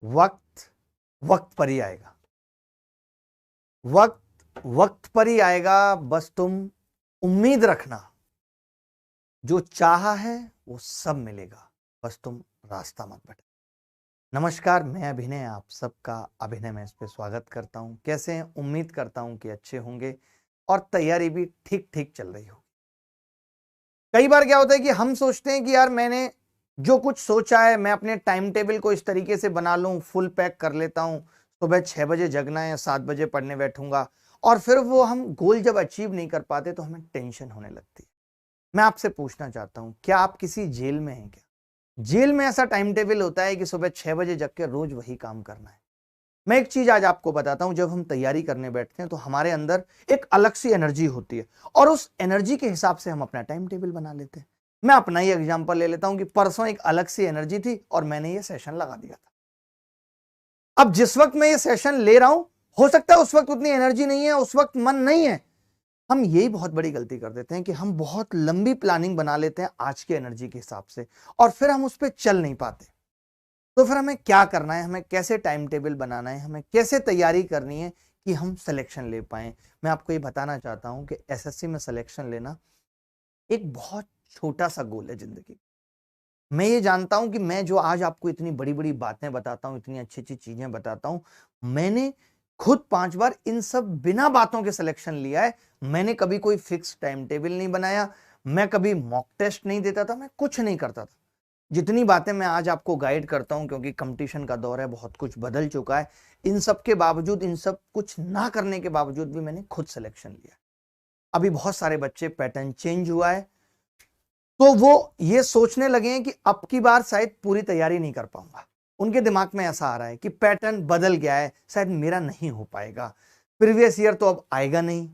वक्त वक्त पर ही आएगा, वक्त वक्त पर ही आएगा। बस तुम उम्मीद रखना, जो चाहा है वो सब मिलेगा, बस तुम रास्ता मत भटकना। नमस्कार, मैं अभिनय, आप सबका अभिनय में इस पे स्वागत करता हूं। कैसे हैं? उम्मीद करता हूं कि अच्छे होंगे और तैयारी भी ठीक ठीक चल रही होगी। कई बार क्या होता है कि हम सोचते हैं कि यार मैंने जो कुछ सोचा है, मैं अपने टाइम टेबल को इस तरीके से बना लूं, फुल पैक कर लेता हूं, सुबह 6 बजे जगना है, 7 बजे पढ़ने बैठूंगा, और फिर वो हम गोल जब अचीव नहीं कर पाते तो हमें टेंशन होने लगती है। मैं आपसे पूछना चाहता हूं, क्या आप किसी जेल में हैं क्या? जेल में ऐसा टाइम टेबल होता है कि सुबह 6 बजे जग के रोज वही काम करना है। मैं एक चीज आज आपको बताता हूं, जब हम तैयारी करने बैठते हैं तो हमारे अंदर एक अलग सी एनर्जी होती है और उस एनर्जी के हिसाब से हम अपना टाइम टेबल बना लेते हैं। मैं अपना ही एग्जांपल ले लेता हूं कि परसों एक अलग सी एनर्जी थी और मैंने ये सेशन लगा दिया था। अब जिस वक्त मैं ये सेशन ले रहा हूं, हो सकता है उस वक्त उतनी एनर्जी नहीं है, उस वक्त मन नहीं है। हम यही बहुत बड़ी गलती कर देते हैं कि हम बहुत लंबी प्लानिंग बना लेते हैं आज की एनर्जी के हिसाब से और फिर हम उस पर चल नहीं पाते। तो फिर हमें क्या करना है, हमें कैसे टाइम टेबल बनाना है, हमें कैसे तैयारी करनी है कि हम सिलेक्शन ले पाए। मैं आपको ये बताना चाहता हूं कि एसएससी में सिलेक्शन लेना एक बहुत छोटा सा गोल है जिंदगी। मैं ये जानता हूं कि मैं जो आज आपको इतनी बड़ी बड़ी बातें बताता हूं, इतनी अच्छी अच्छी चीजें बताता हूं, मैंने खुद 5 बार इन सब बिना बातों के सिलेक्शन लिया है। मैंने कभी कोई फिक्स टाइम टेबल नहीं बनाया, मैं कभी मॉक टेस्ट नहीं देता था, मैं कुछ नहीं करता था। जितनी बातें मैं आज आपको गाइड करता हूं, क्योंकि कंपटीशन का दौर है, बहुत कुछ बदल चुका है, इन सब के बावजूद, इन सब कुछ ना करने के बावजूद भी मैंने खुद सिलेक्शन लिया। अभी बहुत सारे बच्चे, पैटर्न चेंज हुआ है तो वो ये सोचने लगे हैं कि अब की बार शायद पूरी तैयारी नहीं कर पाऊंगा। उनके दिमाग में ऐसा आ रहा है कि पैटर्न बदल गया है, शायद मेरा नहीं हो पाएगा, प्रीवियस ईयर तो अब आएगा नहीं,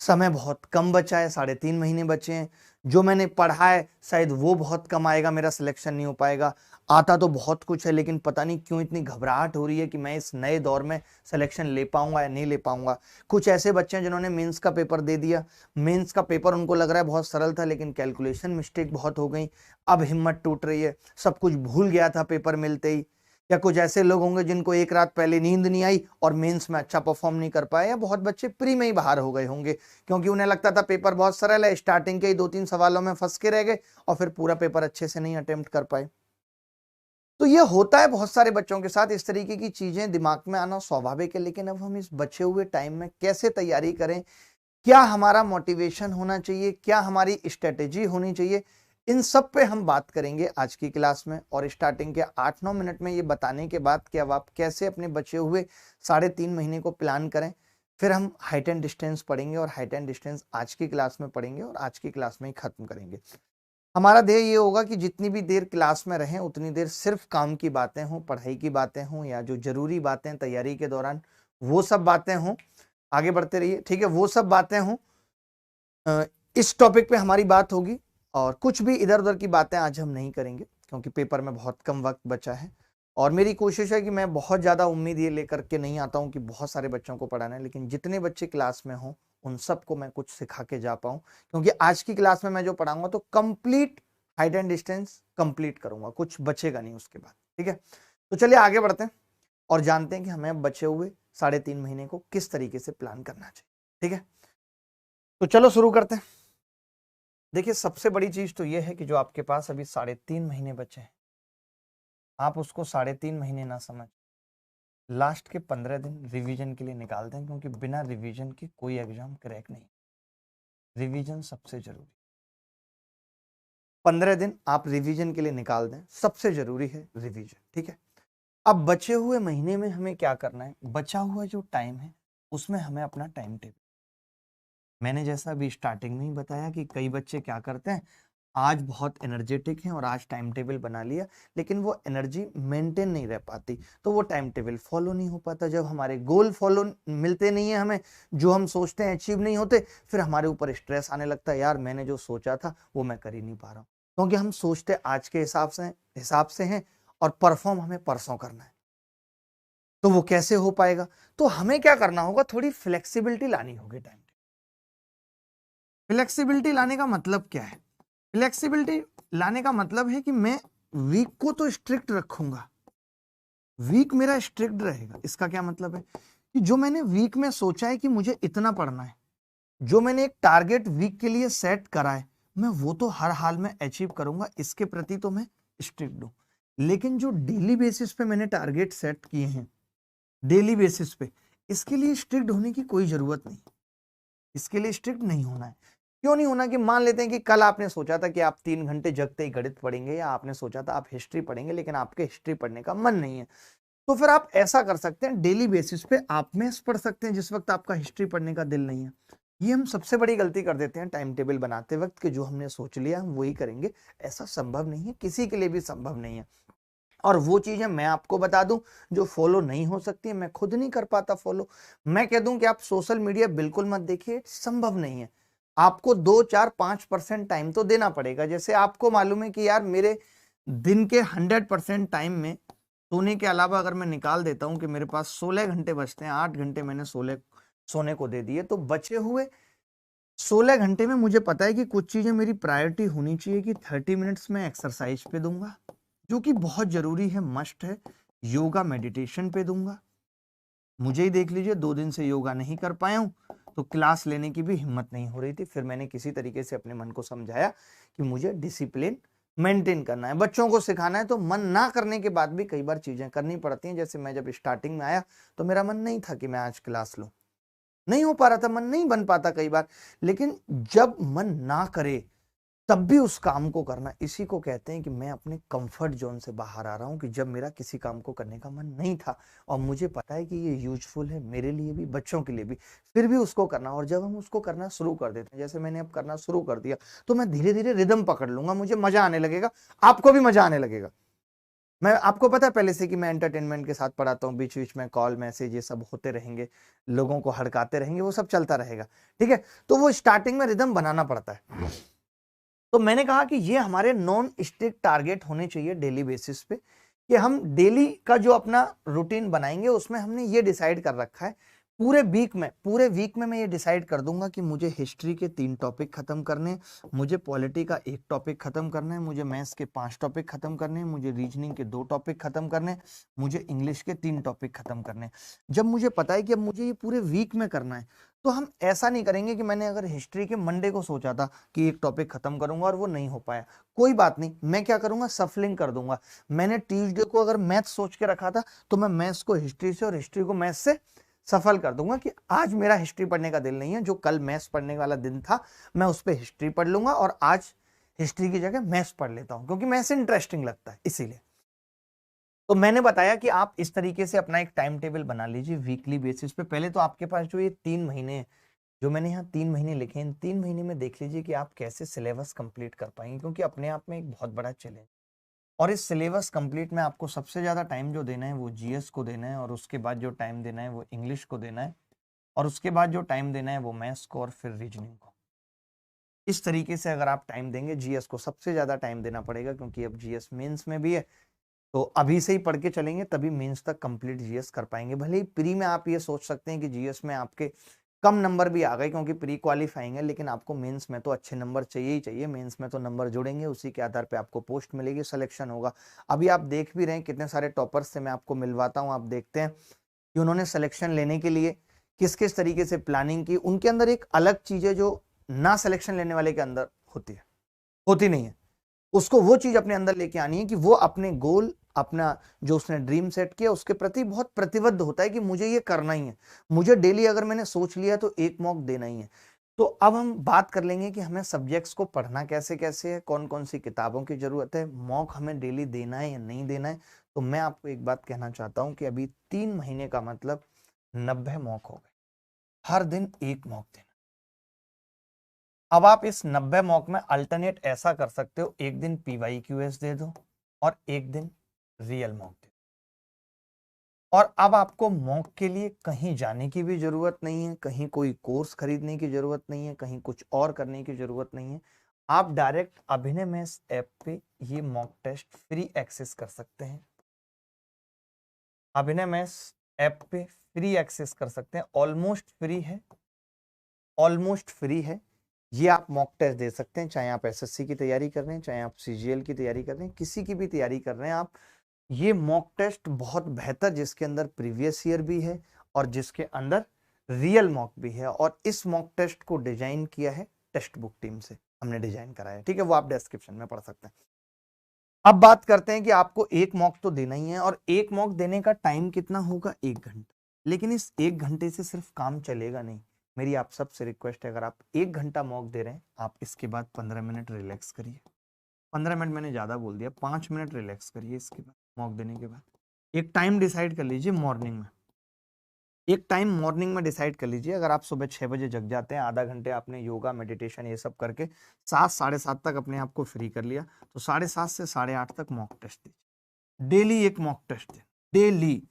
समय बहुत कम बचा है, 3.5 महीने बचे हैं, जो मैंने पढ़ा है शायद वो बहुत कम आएगा, मेरा सिलेक्शन नहीं हो पाएगा। आता तो बहुत कुछ है लेकिन पता नहीं क्यों इतनी घबराहट हो रही है कि मैं इस नए दौर में सिलेक्शन ले पाऊंगा या नहीं ले पाऊंगा। कुछ ऐसे बच्चे हैं जिन्होंने मेंस का पेपर दे दिया, मेंस का पेपर उनको लग रहा है बहुत सरल था लेकिन कैलकुलेशन मिस्टेक बहुत हो गई, अब हिम्मत टूट रही है, सब कुछ भूल गया था पेपर मिलते ही। या कुछ ऐसे लोग होंगे जिनको एक रात पहले नींद नहीं आई और मेंस में अच्छा परफॉर्म नहीं कर पाए, या बहुत बच्चे प्री में ही बाहर हो गए होंगे क्योंकि उन्हें लगता था पेपर बहुत सरल है, स्टार्टिंग के ही 2-3 सवालों में फंस के रह गए और फिर पूरा पेपर अच्छे से नहीं अटेम्प्ट कर पाए। तो ये होता है बहुत सारे बच्चों के साथ, इस तरीके की चीजें दिमाग में आना स्वाभाविक है। लेकिन अब हम इस बचे हुए टाइम में कैसे तैयारी करें, क्या हमारा मोटिवेशन होना चाहिए, क्या हमारी स्ट्रेटेजी होनी चाहिए, इन सब पे हम बात करेंगे आज की क्लास में। और स्टार्टिंग के 8-9 मिनट में ये बताने के बाद कि अब आप कैसे अपने बचे हुए 3.5 महीने को प्लान करें, फिर हम हाइट एंड डिस्टेंस पढ़ेंगे और हाइट एंड डिस्टेंस आज की क्लास में पढ़ेंगे और आज की क्लास में ही खत्म करेंगे। हमारा ध्येय ये होगा कि जितनी भी देर क्लास में रहें उतनी देर सिर्फ काम की बातें हों, पढ़ाई की बातें हों, या जो जरूरी बातें तैयारी के दौरान वो सब बातें हों। आगे बढ़ते रहिए, ठीक है, वो सब बातें हों। इस टॉपिक पे हमारी बात होगी और कुछ भी इधर उधर की बातें आज हम नहीं करेंगे क्योंकि पेपर में बहुत कम वक्त बचा है। और मेरी कोशिश है कि मैं बहुत ज़्यादा उम्मीद ये लेकर के नहीं आता हूँ कि बहुत सारे बच्चों को पढ़ाना है, लेकिन जितने बच्चे क्लास में हों उन सबको मैं कुछ सिखा के जा पाऊँ, क्योंकि आज की क्लास में मैं जो पढ़ाऊंगा तो complete height and distance complete करूंगा, कुछ बचेगा नहीं उसके बाद। ठीक है, तो चलिए आगे बढ़ते हैं और जानते हैं कि हमें बचे हुए 3.5 महीने को किस तरीके से प्लान करना चाहिए। ठीक है, तो चलो शुरू करते हैं। देखिए, सबसे बड़ी चीज तो यह है कि जो आपके पास अभी 3.5 महीने बचे हैं, आप उसको 3.5 महीने ना समझ लास्ट के 15 दिन रिवीजन के लिए निकाल दें, क्योंकि बिना रिवीजन के कोई एग्जाम क्रैक नहीं। रिवीजन सबसे जरूरी, 15 दिन आप रिवीजन के लिए निकाल दें, सबसे जरूरी है रिवीजन। ठीक है, अब बचे हुए महीने में हमें क्या करना है, बचा हुआ जो टाइम है उसमें हमें अपना टाइम टेबल, मैंने जैसा अभी स्टार्टिंग में ही बताया कि कई बच्चे क्या करते हैं, आज बहुत एनर्जेटिक हैं और आज टाइम टेबल बना लिया, लेकिन वो एनर्जी मेंटेन नहीं रह पाती, तो वो टाइम टेबल फॉलो नहीं हो पाता। जब हमारे गोल फॉलो मिलते नहीं है हमें, जो हम सोचते हैं अचीव नहीं होते, फिर हमारे ऊपर स्ट्रेस आने लगता है, यार मैंने जो सोचा था वो मैं कर ही नहीं पा रहा हूँ, क्योंकि हम सोचते आज के हिसाब से हैं और परफॉर्म हमें परसों करना है। तो वो कैसे हो पाएगा? तो हमें क्या करना होगा, थोड़ी फ्लेक्सिबिलिटी लानी होगी टाइम। फ्लेक्सिबिलिटी लाने का मतलब क्या है? फ्लेक्सिबिलिटी लाने का मतलब है कि मैं वीक को तो स्ट्रिक्ट रखूंगा, वीक मेरा स्ट्रिक्ट रहेगा। इसका क्या मतलब है कि जो मैंने वीक में सोचा है कि मुझे इतना पढ़ना है, जो मैंने एक टारगेट वीक के लिए सेट करा है, मैं वो तो हर हाल में अचीव करूंगा, इसके प्रति तो मैं स्ट्रिक्ट हूं। लेकिन जो डेली बेसिस पे मैंने टारगेट सेट किए हैं, डेली बेसिस पे, इसके लिए स्ट्रिक्ट होने की कोई जरूरत नहीं। इसके लिए स्ट्रिक्ट नहीं होना है। क्यों नहीं होना? कि मान लेते हैं कि कल आपने सोचा था कि आप 3 घंटे जगते ही गणित पढ़ेंगे, या आपने सोचा था आप हिस्ट्री पढ़ेंगे, लेकिन आपके हिस्ट्री पढ़ने का मन नहीं है, तो फिर आप ऐसा कर सकते हैं, डेली बेसिस पे आप मैथ्स पढ़ सकते हैं जिस वक्त आपका हिस्ट्री पढ़ने का दिल नहीं है। ये हम सबसे बड़ी गलती कर देते हैं टाइम टेबल बनाते वक्त, कि जो हमने सोच लिया हम वही करेंगे। ऐसा संभव नहीं है, किसी के लिए भी संभव नहीं है। और वो चीजें मैं आपको बता दूं जो फॉलो नहीं हो सकती है, मैं खुद नहीं कर पाता फॉलो। मैं कह दूं कि आप सोशल मीडिया बिल्कुल मत देखिए, संभव नहीं है। आपको 2, 4, 5% टाइम तो देना पड़ेगा। जैसे आपको मालूम है कि यार मेरे दिन के 100% टाइम में सोने के अलावा अगर मैं निकाल देता हूं कि मेरे पास 16 घंटे बचते हैं, 8 घंटे मैंने सोने को दे दिए, तो बचे हुए 16 घंटे में मुझे पता है कि कुछ चीजें मेरी प्रायोरिटी होनी चाहिए, कि 30 मिनट्स में एक्सरसाइज पे दूंगा जो कि बहुत जरूरी है, मस्ट है। योगा मेडिटेशन पे दूंगा। मुझे ही देख लीजिए, 2 दिन से योगा नहीं कर पाया हूं, तो क्लास लेने की भी हिम्मत नहीं हो रही थी। फिर मैंने किसी तरीके से अपने मन को समझाया कि मुझे डिसिप्लिन मेंटेन करना है, बच्चों को सिखाना है, तो मन ना करने के बाद भी कई बार चीजें करनी पड़ती हैं। जैसे मैं जब स्टार्टिंग में आया तो मेरा मन नहीं था कि मैं आज क्लास लूं, नहीं हो पा रहा था, मन नहीं बन पाता कई बार। लेकिन जब मन ना करे तब भी उस काम को करना, इसी को कहते हैं कि मैं अपने कंफर्ट जोन से बाहर आ रहा हूं। कि जब मेरा किसी काम को करने का मन नहीं था और मुझे पता है कि ये यूजफुल है मेरे लिए भी, बच्चों के लिए भी, फिर भी उसको करना। और जब हम उसको करना शुरू कर देते हैं, जैसे मैंने अब करना शुरू कर दिया, तो मैं धीरे धीरे रिदम पकड़ लूंगा, मुझे मजा आने लगेगा, आपको भी मजा आने लगेगा। मैं आपको पता है पहले से कि मैं एंटरटेनमेंट के साथ पढ़ाता हूँ, बीच बीच में कॉल मैसेज ये सब होते रहेंगे, लोगों को हड़काते रहेंगे, वो सब चलता रहेगा, ठीक है। तो वो स्टार्टिंग में रिदम बनाना पड़ता है। तो मैंने कहा कि ये हमारे नॉन स्टिक टारगेट होने चाहिए डेली बेसिस पे, कि हम डेली का जो अपना रूटीन बनाएंगे उसमें हमने ये डिसाइड कर रखा है, पूरे वीक में मैं ये डिसाइड कर दूंगा कि मुझे हिस्ट्री के 3 टॉपिक खत्म करने, मुझे पॉलिटी का 1 टॉपिक खत्म करना है, मुझे मैथ्स के 5 टॉपिक खत्म करने, मुझे रीजनिंग के 2 टॉपिक खत्म करने, मुझे इंग्लिश के 3 टॉपिक खत्म करने। जब मुझे पता है कि अब मुझे ये पूरे वीक में करना है, तो हम ऐसा नहीं करेंगे कि मैंने अगर हिस्ट्री के मंडे को सोचा था कि 1 टॉपिक खत्म करूंगा और वो नहीं हो पाया, कोई बात नहीं, मैं क्या करूंगा, सफलिंग कर दूंगा। मैंने ट्यूसडे को अगर मैथ्स सोच के रखा था, तो मैं मैथ्स को हिस्ट्री से और हिस्ट्री को मैथ्स से सफल कर दूंगा। कि आज मेरा हिस्ट्री पढ़ने का दिल नहीं है, जो कल मैथ्स पढ़ने वाला दिन था मैं उस पर हिस्ट्री पढ़ लूंगा, और आज हिस्ट्री की जगह मैथ्स पढ़ लेता हूं, क्योंकि मैथ्स इंटरेस्टिंग लगता है इसीलिए। तो मैंने बताया कि आप इस तरीके से अपना एक टाइम टेबल बना लीजिए वीकली बेसिस पे। पहले तो आपके पास जो ये 3 महीने, जो मैंने यहाँ 3 महीने लिखे हैं, इन 3 महीने में देख लीजिए कि आप कैसे सिलेबस कंप्लीट कर पाएंगे, क्योंकि अपने आप में एक बहुत बड़ा चैलेंज। और इस सिलेबस कंप्लीट में आपको सबसे ज्यादा टाइम जो देना है वो जीएस को देना है, और उसके बाद जो टाइम देना है वो इंग्लिश को देना है, और उसके बाद जो टाइम देना है वो मैथ्स को, और फिर रीजनिंग को। इस तरीके से अगर आप टाइम देंगे, जीएस को सबसे ज्यादा टाइम देना पड़ेगा, क्योंकि अब जीएस मेंस में भी है, तो अभी से ही पढ़ के चलेंगे तभी मेंस तक कंप्लीट जीएस कर पाएंगे। भले ही प्री में आप ये सोच सकते हैं कि जीएस में आपके कम नंबर भी आ गए क्योंकि प्री क्वालिफाइंग है, लेकिन आपको मेंस में तो अच्छे नंबर चाहिए ही चाहिए। मेंस में तो नंबर जुड़ेंगे, उसी के आधार पे आपको पोस्ट मिलेगी, सिलेक्शन होगा। अभी आप देख भी रहे हैं कितने सारे टॉपर्स से मैं आपको मिलवाता हूं, आप देखते हैं कि उन्होंने सिलेक्शन लेने के लिए किस किस तरीके से प्लानिंग की। उनके अंदर एक अलग चीज है जो ना सिलेक्शन लेने वाले के अंदर होती नहीं है। उसको वो चीज अपने अंदर लेके आनी है कि वो अपने गोल, अपना जो उसने ड्रीम सेट किया उसके प्रति बहुत प्रतिबद्ध होता है कि मुझे ये करना ही है, मुझे डेली अगर मैंने सोच लिया तो एक मॉक देना ही है। तो अब हम बात कर लेंगे कि हमें सब्जेक्ट्स को पढ़ना कैसे कैसे है, कौन कौन सी किताबों की जरूरत है, मॉक हमें डेली देना है या नहीं देना है। तो मैं आपको एक बात कहना चाहता हूं कि अभी 3 महीने का मतलब 90 मॉक हो गए, हर दिन एक मॉक देना। अब आप इस 90 मॉक में अल्टरनेट ऐसा कर सकते हो, एक दिन पीवाईक्यूएस दे दो और एक दिन रियल मॉक दे दो। और अब आपको मॉक के लिए कहीं जाने की भी जरूरत नहीं है, कहीं कोई कोर्स खरीदने की जरूरत नहीं है, कहीं कुछ और करने की जरूरत नहीं है। आप डायरेक्ट अभिनय मैथ्स ऐप पे ये मॉक टेस्ट फ्री एक्सेस कर सकते हैं। अभिनय मैथ्स ऐप पे फ्री एक्सेस कर सकते हैं, ऑलमोस्ट फ्री है, ऑलमोस्ट फ्री है। ये आप मॉक टेस्ट दे सकते हैं, चाहे आप एसएससी की तैयारी कर रहे हैं, चाहे आप सीजीएल की तैयारी कर रहे हैं, किसी की भी तैयारी कर रहे हैं आप, ये मॉक टेस्ट बहुत बेहतर, जिसके अंदर प्रीवियस ईयर भी है और जिसके अंदर रियल मॉक भी है, और इस मॉक टेस्ट को डिजाइन किया है टेक्स्ट बुक टीम से, हमने डिजाइन कराया है, ठीक है, वो आप डिस्क्रिप्शन में पढ़ सकते हैं। अब बात करते हैं कि आपको एक मॉक तो देना ही है, और एक मॉक देने का टाइम कितना होगा, 1 घंटा। लेकिन इस 1 घंटे से सिर्फ काम चलेगा नहीं। मेरी आप सबसे रिक्वेस्ट है, अगर आप 1 घंटा मॉक दे रहे हैं, आप इसके बाद 15 मिनट रिलैक्स करिए। 15 मिनट मैंने ज्यादा बोल दिया, 5 मिनट रिलैक्स करिए इसके बाद, मॉक देने के बाद। एक टाइम डिसाइड कर लीजिए मॉर्निंग में, एक टाइम मॉर्निंग में डिसाइड कर लीजिए। अगर आप सुबह 6 बजे जग जाते हैं, आधा घंटे आपने योगा मेडिटेशन ये सब करके 7 7:30 तक अपने आप को फ्री कर लिया, तो 7:30 से 8:30 तक मॉक टेस्ट दीजिए। डेली एक मॉक टेस्ट दें, डेली।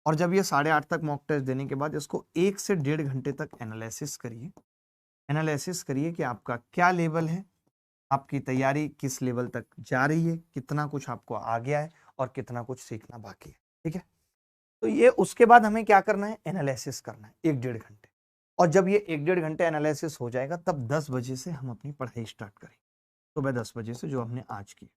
और जब ये 8:30 तक मॉक टेस्ट देने के बाद इसको 1 से 1.5 घंटे तक एनालिसिस करिए। एनालिसिस करिए कि आपका क्या लेवल है, आपकी तैयारी किस लेवल तक जा रही है, कितना कुछ आपको आ गया है और कितना कुछ सीखना बाकी है, ठीक है। तो ये उसके बाद हमें क्या करना है, एनालिसिस करना है 1 1.5 घंटे। और जब ये 1 1.5 घंटे एनालिसिस हो जाएगा, तब 10 बजे से हम अपनी पढ़ाई स्टार्ट करेंगे, सुबह 10 बजे से, जो हमने आज की।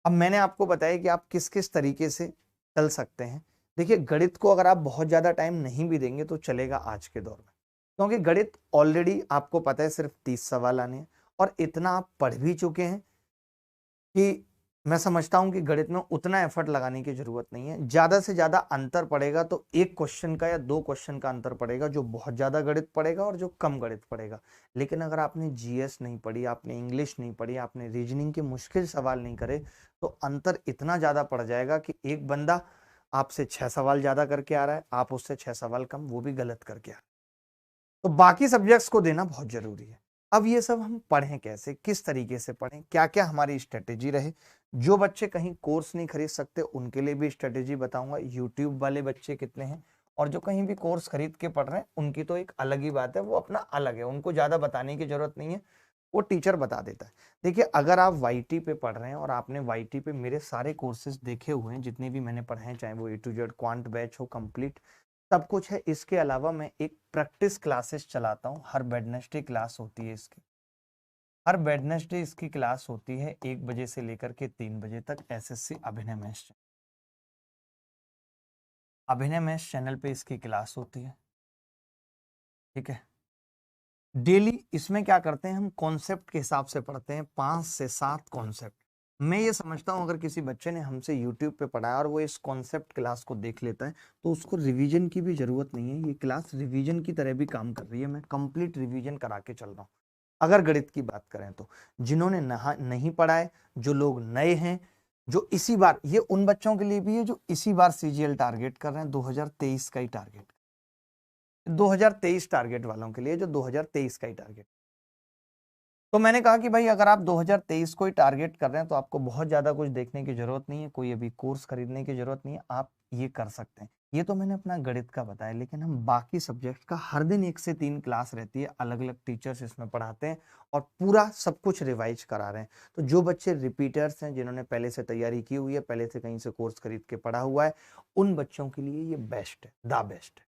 अब मैंने आपको बताया कि आप किस किस तरीके से चल सकते हैं। देखिए, गणित को अगर आप बहुत ज्यादा टाइम नहीं भी देंगे तो चलेगा आज के दौर में, क्योंकि गणित ऑलरेडी आपको पता है सिर्फ 30 सवाल आने हैं, और इतना आप पढ़ भी चुके हैं कि मैं समझता हूं कि गणित में उतना एफर्ट लगाने की जरूरत नहीं है। ज्यादा से ज्यादा अंतर पड़ेगा तो एक क्वेश्चन का या 2 क्वेश्चन का अंतर पड़ेगा, जो बहुत ज्यादा गणित पड़ेगा और जो कम गणित पड़ेगा। लेकिन अगर आपने जीएस नहीं पढ़ी, आपने इंग्लिश नहीं पढ़ी, आपने रीजनिंग के मुश्किल सवाल नहीं करे, तो अंतर इतना ज्यादा पड़ जाएगा कि एक बंदा आपसे 6 सवाल ज्यादा करके आ रहा है, आप उससे 6 सवाल कम, वो भी गलत करके आ रहा है। तो बाकी सब्जेक्ट्स को देना बहुत जरूरी है। अब ये सब हम पढ़ें कैसे, किस तरीके से पढ़ें, क्या क्या हमारी स्ट्रेटेजी रहे। जो बच्चे कहीं कोर्स नहीं खरीद सकते उनके लिए भी स्ट्रेटेजी बताऊंगा। यूट्यूब वाले बच्चे कितने हैं, और जो कहीं भी कोर्स खरीद के पढ़ रहे हैं उनकी तो एक अलग ही बात है, वो अपना अलग है, उनको ज्यादा बताने की जरूरत नहीं है, वो टीचर बता देता है। देखिए, अगर आप वाईटी पे पढ़ रहे हैं और आपने वाईटी पे मेरे सारे कोर्सेज देखे हुए हैं, जितने भी मैंने पढ़े हैं, चाहे वो A to Z quant batch हो, कंप्लीट सब कुछ है। इसके अलावा मैं एक प्रैक्टिस क्लासेस चलाता हूँ, हर वेडनेसडे क्लास होती है इसकी, हर वेडनेसडे इसकी क्लास होती है 1 बजे से लेकर के 3 बजे तक। एसएससी अभिनय मैथ्स चैनल पे इसकी क्लास होती है, ठीक है। डेली इसमें क्या करते हैं, हम कॉन्सेप्ट के हिसाब से पढ़ते हैं, 5 से 7 कॉन्सेप्ट। मैं ये समझता हूँ, अगर किसी बच्चे ने हमसे यूट्यूब पे पढ़ा और वो इस कॉन्सेप्ट क्लास को देख लेता है, तो उसको रिवीजन की भी जरूरत नहीं है। ये क्लास रिवीजन की तरह भी काम कर रही है, मैं कंप्लीट रिवीजन करा के चल रहा हूँ। अगर गणित की बात करें तो जिन्होंने नहीं पढ़ा है, जो लोग नए हैं, जो इसी बार, ये उन बच्चों के लिए भी है जो इसी बार सीजीएल टारगेट कर रहे हैं, 2023 का ही टारगेट, 2023 टारगेट वालों के लिए, जो 2023 का ही टारगेट। तो मैंने कहा कि भाई, अगर आप 2023 को ही टारगेट कर रहे हैं तो आपको बहुत ज्यादा कुछ देखने की जरूरत नहीं है, कोई अभी कोर्स खरीदने की जरूरत नहीं है, आप ये कर सकते हैं। ये तो मैंने अपना गणित का बताया, लेकिन हम बाकी सब्जेक्ट का हर दिन 1 से 3 क्लास रहती है, अलग अलग टीचर्स इसमें पढ़ाते हैं और पूरा सब कुछ रिवाइज करा रहे हैं। तो जो बच्चे रिपीटर्स हैं, जिन्होंने पहले से तैयारी की हुई है, पहले से कहीं से कोर्स खरीद के पढ़ा हुआ है, उन बच्चों के लिए ये बेस्ट है, द बेस्ट है,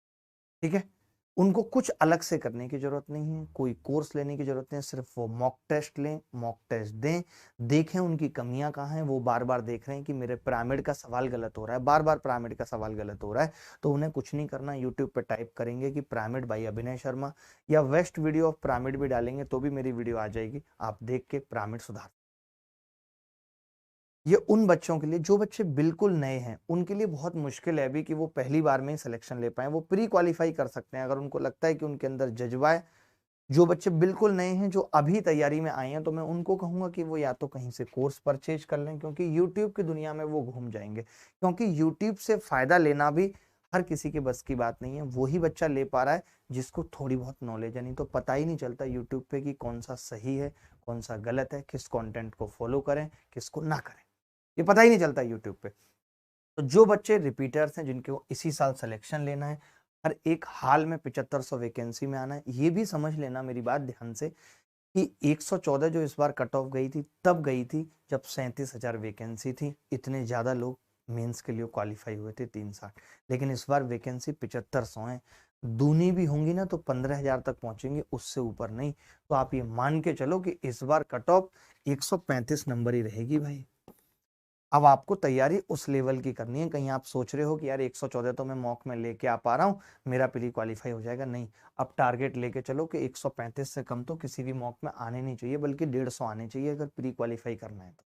ठीक है। उनको कुछ अलग से करने की जरूरत नहीं है, कोई कोर्स लेने की जरूरत नहीं है, सिर्फ वो मॉक टेस्ट लें, मॉक टेस्ट दें, देखें उनकी कमियां कहाँ हैं। वो बार बार देख रहे हैं कि मेरे पिरामिड का सवाल गलत हो रहा है, बार बार पिरामिड का सवाल गलत हो रहा है, तो उन्हें कुछ नहीं करना, यूट्यूब पे टाइप करेंगे कि पिरामिड बाई अभिनय शर्मा, या वेस्ट वीडियो ऑफ पिरामिड भी डालेंगे तो भी मेरी वीडियो आ जाएगी, आप देख के पिरामिड सुधार। ये उन बच्चों के लिए, जो बच्चे बिल्कुल नए हैं, उनके लिए बहुत मुश्किल है अभी कि वो पहली बार में ही सिलेक्शन ले पाए। वो प्री क्वालिफाई कर सकते हैं अगर उनको लगता है कि उनके अंदर जज्बा है। जो बच्चे बिल्कुल नए हैं, जो अभी तैयारी में आए हैं, तो मैं उनको कहूंगा कि वो या तो कहीं से कोर्स परचेज कर लें, क्योंकि यूट्यूब की दुनिया में वो घूम जाएंगे। क्योंकि यूट्यूब से फायदा लेना भी हर किसी के बस की बात नहीं है, वही बच्चा ले पा रहा है जिसको थोड़ी बहुत नॉलेज है। नहीं तो पता ही नहीं चलता यूट्यूब पे कि कौन सा सही है, कौन सा गलत है, किस कंटेंट को फॉलो करें, किसको ना करें, ये पता ही नहीं चलता यूट्यूब पे। तो जो बच्चे रिपीटर्स हैं, जिनको इसी साल सिलेक्शन लेना है, हर एक हाल में 7500 वैकेंसी में आना है, ये भी समझ लेना मेरी बात ध्यान से कि 114 जो इस बार कट ऑफ गई थी, तब गई थी जब 37,000 वैकेंसी थी, इतने ज्यादा लोग मेंस के लिए क्वालिफाई हुए थे, 360। लेकिन इस बार वैकेंसी 7500 है, दूनी भी होंगी ना तो 15,000 तक पहुंचेंगे, उससे ऊपर नहीं। तो आप ये मान के चलो कि इस बार कट ऑफ 135 नंबर ही रहेगी भाई। अब आपको तैयारी उस लेवल की करनी है। कहीं आप सोच रहे हो कि यार 114 तो मैं मॉक में लेके आ पा रहा हूँ, मेरा प्री क्वालिफाई हो जाएगा, नहीं। अब टारगेट लेके चलो कि 135 से कम तो किसी भी मॉक में आने नहीं चाहिए, बल्कि 150 आने चाहिए अगर प्री क्वालिफाई करना है तो।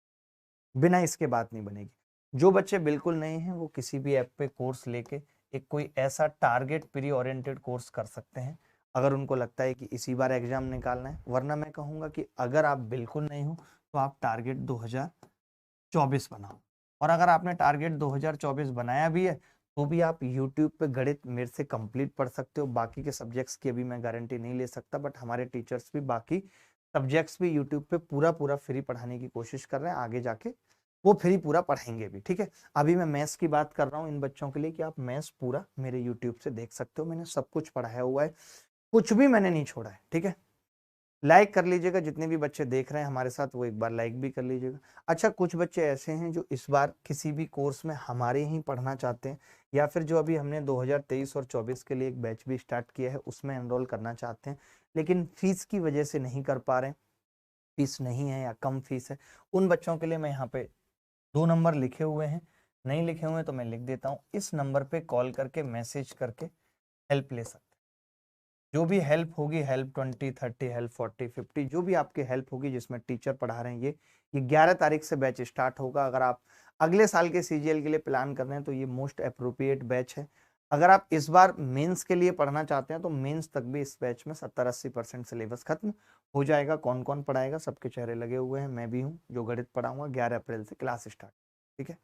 बिना इसके बात नहीं बनेगी। जो बच्चे बिल्कुल नए हैं वो किसी भी ऐप पे कोर्स लेके एक कोई ऐसा टारगेट प्री ओरिएंटेड कोर्स कर सकते हैं, अगर उनको लगता है कि इसी बार एग्जाम निकालना है। वरना मैं कहूंगा कि अगर आप बिल्कुल नहीं हो तो आप टारगेट 2024 बनाओ। और अगर आपने टारगेट 2024 बनाया भी है तो भी आप YouTube पे गणित मेरे से कंप्लीट पढ़ सकते हो। बाकी के सब्जेक्ट्स की अभी मैं गारंटी नहीं ले सकता, बट हमारे टीचर्स भी बाकी सब्जेक्ट्स भी YouTube पे पूरा पूरा फ्री पढ़ाने की कोशिश कर रहे हैं। आगे जाके वो फ्री पूरा पढ़ाएंगे भी, ठीक है। अभी मैं मैथ्स की बात कर रहा हूँ इन बच्चों के लिए कि आप मैथ्स पूरा मेरे YouTube से देख सकते हो। मैंने सब कुछ पढ़ाया हुआ है, कुछ भी मैंने नहीं छोड़ा है, ठीक है। लाइक कर लीजिएगा, जितने भी बच्चे देख रहे हैं हमारे साथ वो एक बार लाइक भी कर लीजिएगा। अच्छा, कुछ बच्चे ऐसे हैं जो इस बार किसी भी कोर्स में हमारे ही पढ़ना चाहते हैं, या फिर जो अभी हमने 2023 और 24 के लिए एक बैच भी स्टार्ट किया है उसमें एनरोल करना चाहते हैं, लेकिन फीस की वजह से नहीं कर पा रहे हैं, फीस नहीं है या कम फीस है। उन बच्चों के लिए मैं यहाँ पे 2 नंबर लिखे हुए हैं, नहीं लिखे हुए तो मैं लिख देता हूँ। इस नंबर पे कॉल करके मैसेज करके हेल्प ले सकते हैं। जो भी हेल्प होगी, हेल्प 20 30, हेल्प 40 50, जो भी आपकी हेल्प होगी जिसमें टीचर पढ़ा रहे हैं, ये 11 तारीख से बैच स्टार्ट होगा। अगर आप अगले साल के सीजीएल के लिए प्लान कर रहे हैं तो ये मोस्ट अप्रोप्रिएट बैच है। अगर आप इस बार मेंस के लिए पढ़ना चाहते हैं तो मेंस तक भी इस बैच में 70-80% सिलेबस खत्म हो जाएगा। कौन कौन पढ़ाएगा, सबके चेहरे लगे हुए हैं, मैं भी हूँ जो गणित पढ़ाऊंगा। 11 अप्रैल से क्लास स्टार्ट, ठीक है।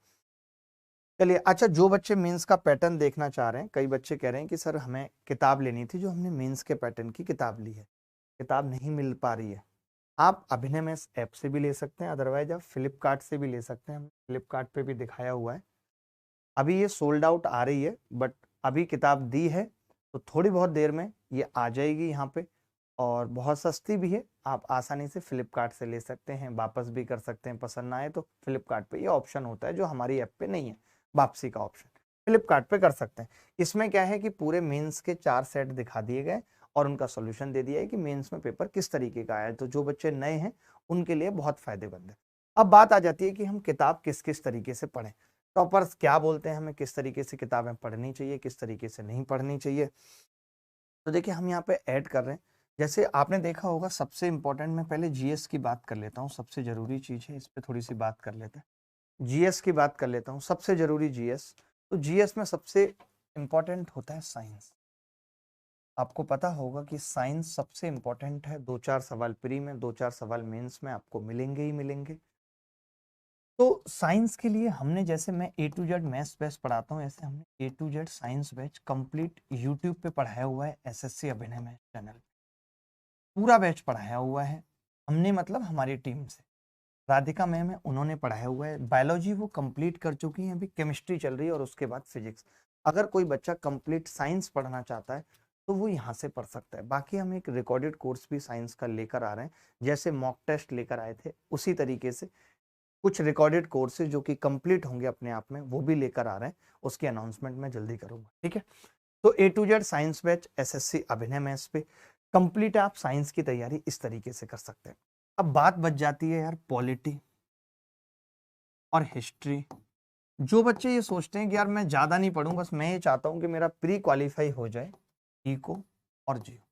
चलिए, अच्छा, जो बच्चे मेंस का पैटर्न देखना चाह रहे हैं, कई बच्चे कह रहे हैं कि सर हमें किताब लेनी थी, जो हमने मेंस के पैटर्न की किताब ली है, किताब नहीं मिल पा रही है। आप अभिनय मैथ्स ऐप से भी ले सकते हैं, अदरवाइज आप फ्लिपकार्ट से भी ले सकते हैं। फ्लिपकार्ट पे भी दिखाया हुआ है। अभी ये सोल्ड आउट आ रही है, बट अभी किताब दी है तो थोड़ी बहुत देर में ये आ जाएगी यहाँ पे, और बहुत सस्ती भी है। आप आसानी से फ्लिपकार्ट से ले सकते हैं, वापस भी कर सकते हैं, पसंद ना आए तो फ्लिपकार्ट पे ये ऑप्शन होता है जो हमारी ऐप पे नहीं है, वापसी का ऑप्शन। फ्लिपकार्ट पे कर सकते हैं। इसमें क्या है कि पूरे मेंस के 4 सेट दिखा दिए गए और उनका सोल्यूशन दे दिया है कि मेंस में पेपर किस तरीके का आया है। तो जो बच्चे नए हैं उनके लिए बहुत फायदेमंद है। अब बात आ जाती है कि हम किताब किस किस तरीके से पढ़ें, टॉपर्स क्या बोलते हैं हमें किस तरीके से किताबें पढ़नी चाहिए, किस तरीके से नहीं पढ़नी चाहिए। तो देखिए, हम यहाँ पे ऐड कर रहे हैं। जैसे आपने देखा होगा, सबसे इंपॉर्टेंट, मैं पहले जीएस की बात कर लेता हूँ, सबसे जरूरी चीज है, इस पे थोड़ी सी बात कर लेते हैं। जीएस की बात कर लेता हूँ, सबसे जरूरी जीएस। तो जीएस में सबसे इंपॉर्टेंट होता है साइंस। आपको पता होगा कि साइंस सबसे इंपॉर्टेंट है। 2-4 सवाल प्री में, 2-4 सवाल मेंस में आपको मिलेंगे ही मिलेंगे। तो साइंस के लिए हमने, जैसे मैं A to Z maths batch पढ़ाता हूँ, ऐसे हमने A to Z science batch complete YouTube पे पढ़ाया हुआ है, एसएससी अभिनय मैथ्स चैनल। पूरा बैच पढ़ाया हुआ है हमने, मतलब हमारी टीम से राधिका मैम है, उन्होंने पढ़ाया हुआ है। बायोलॉजी वो कंप्लीट कर चुकी हैं, अभी केमिस्ट्री चल रही है और उसके बाद फिजिक्स। अगर कोई बच्चा कंप्लीट साइंस पढ़ना चाहता है तो वो यहाँ से पढ़ सकता है। बाकी हम एक रिकॉर्डेड कोर्स भी साइंस का लेकर आ रहे हैं, जैसे मॉक टेस्ट लेकर आए थे उसी तरीके से कुछ रिकॉर्डेड कोर्सेज जो कि कंप्लीट होंगे अपने आप में, वो भी लेकर आ रहे हैं। उसकी अनाउंसमेंट मैं जल्दी करूंगा, ठीक है। तो A to Z science batch SSC अभिनय मैथ्स पे कंप्लीट है। आप साइंस की तैयारी इस तरीके से कर सकते हैं। अब बात बच जाती है यार पॉलिटी और हिस्ट्री। जो बच्चे ये सोचते हैं कि यार मैं ज्यादा नहीं पढ़ूंगा, बस मैं ये चाहता हूं कि मेरा प्री क्वालिफाई हो जाए, इको और जियो।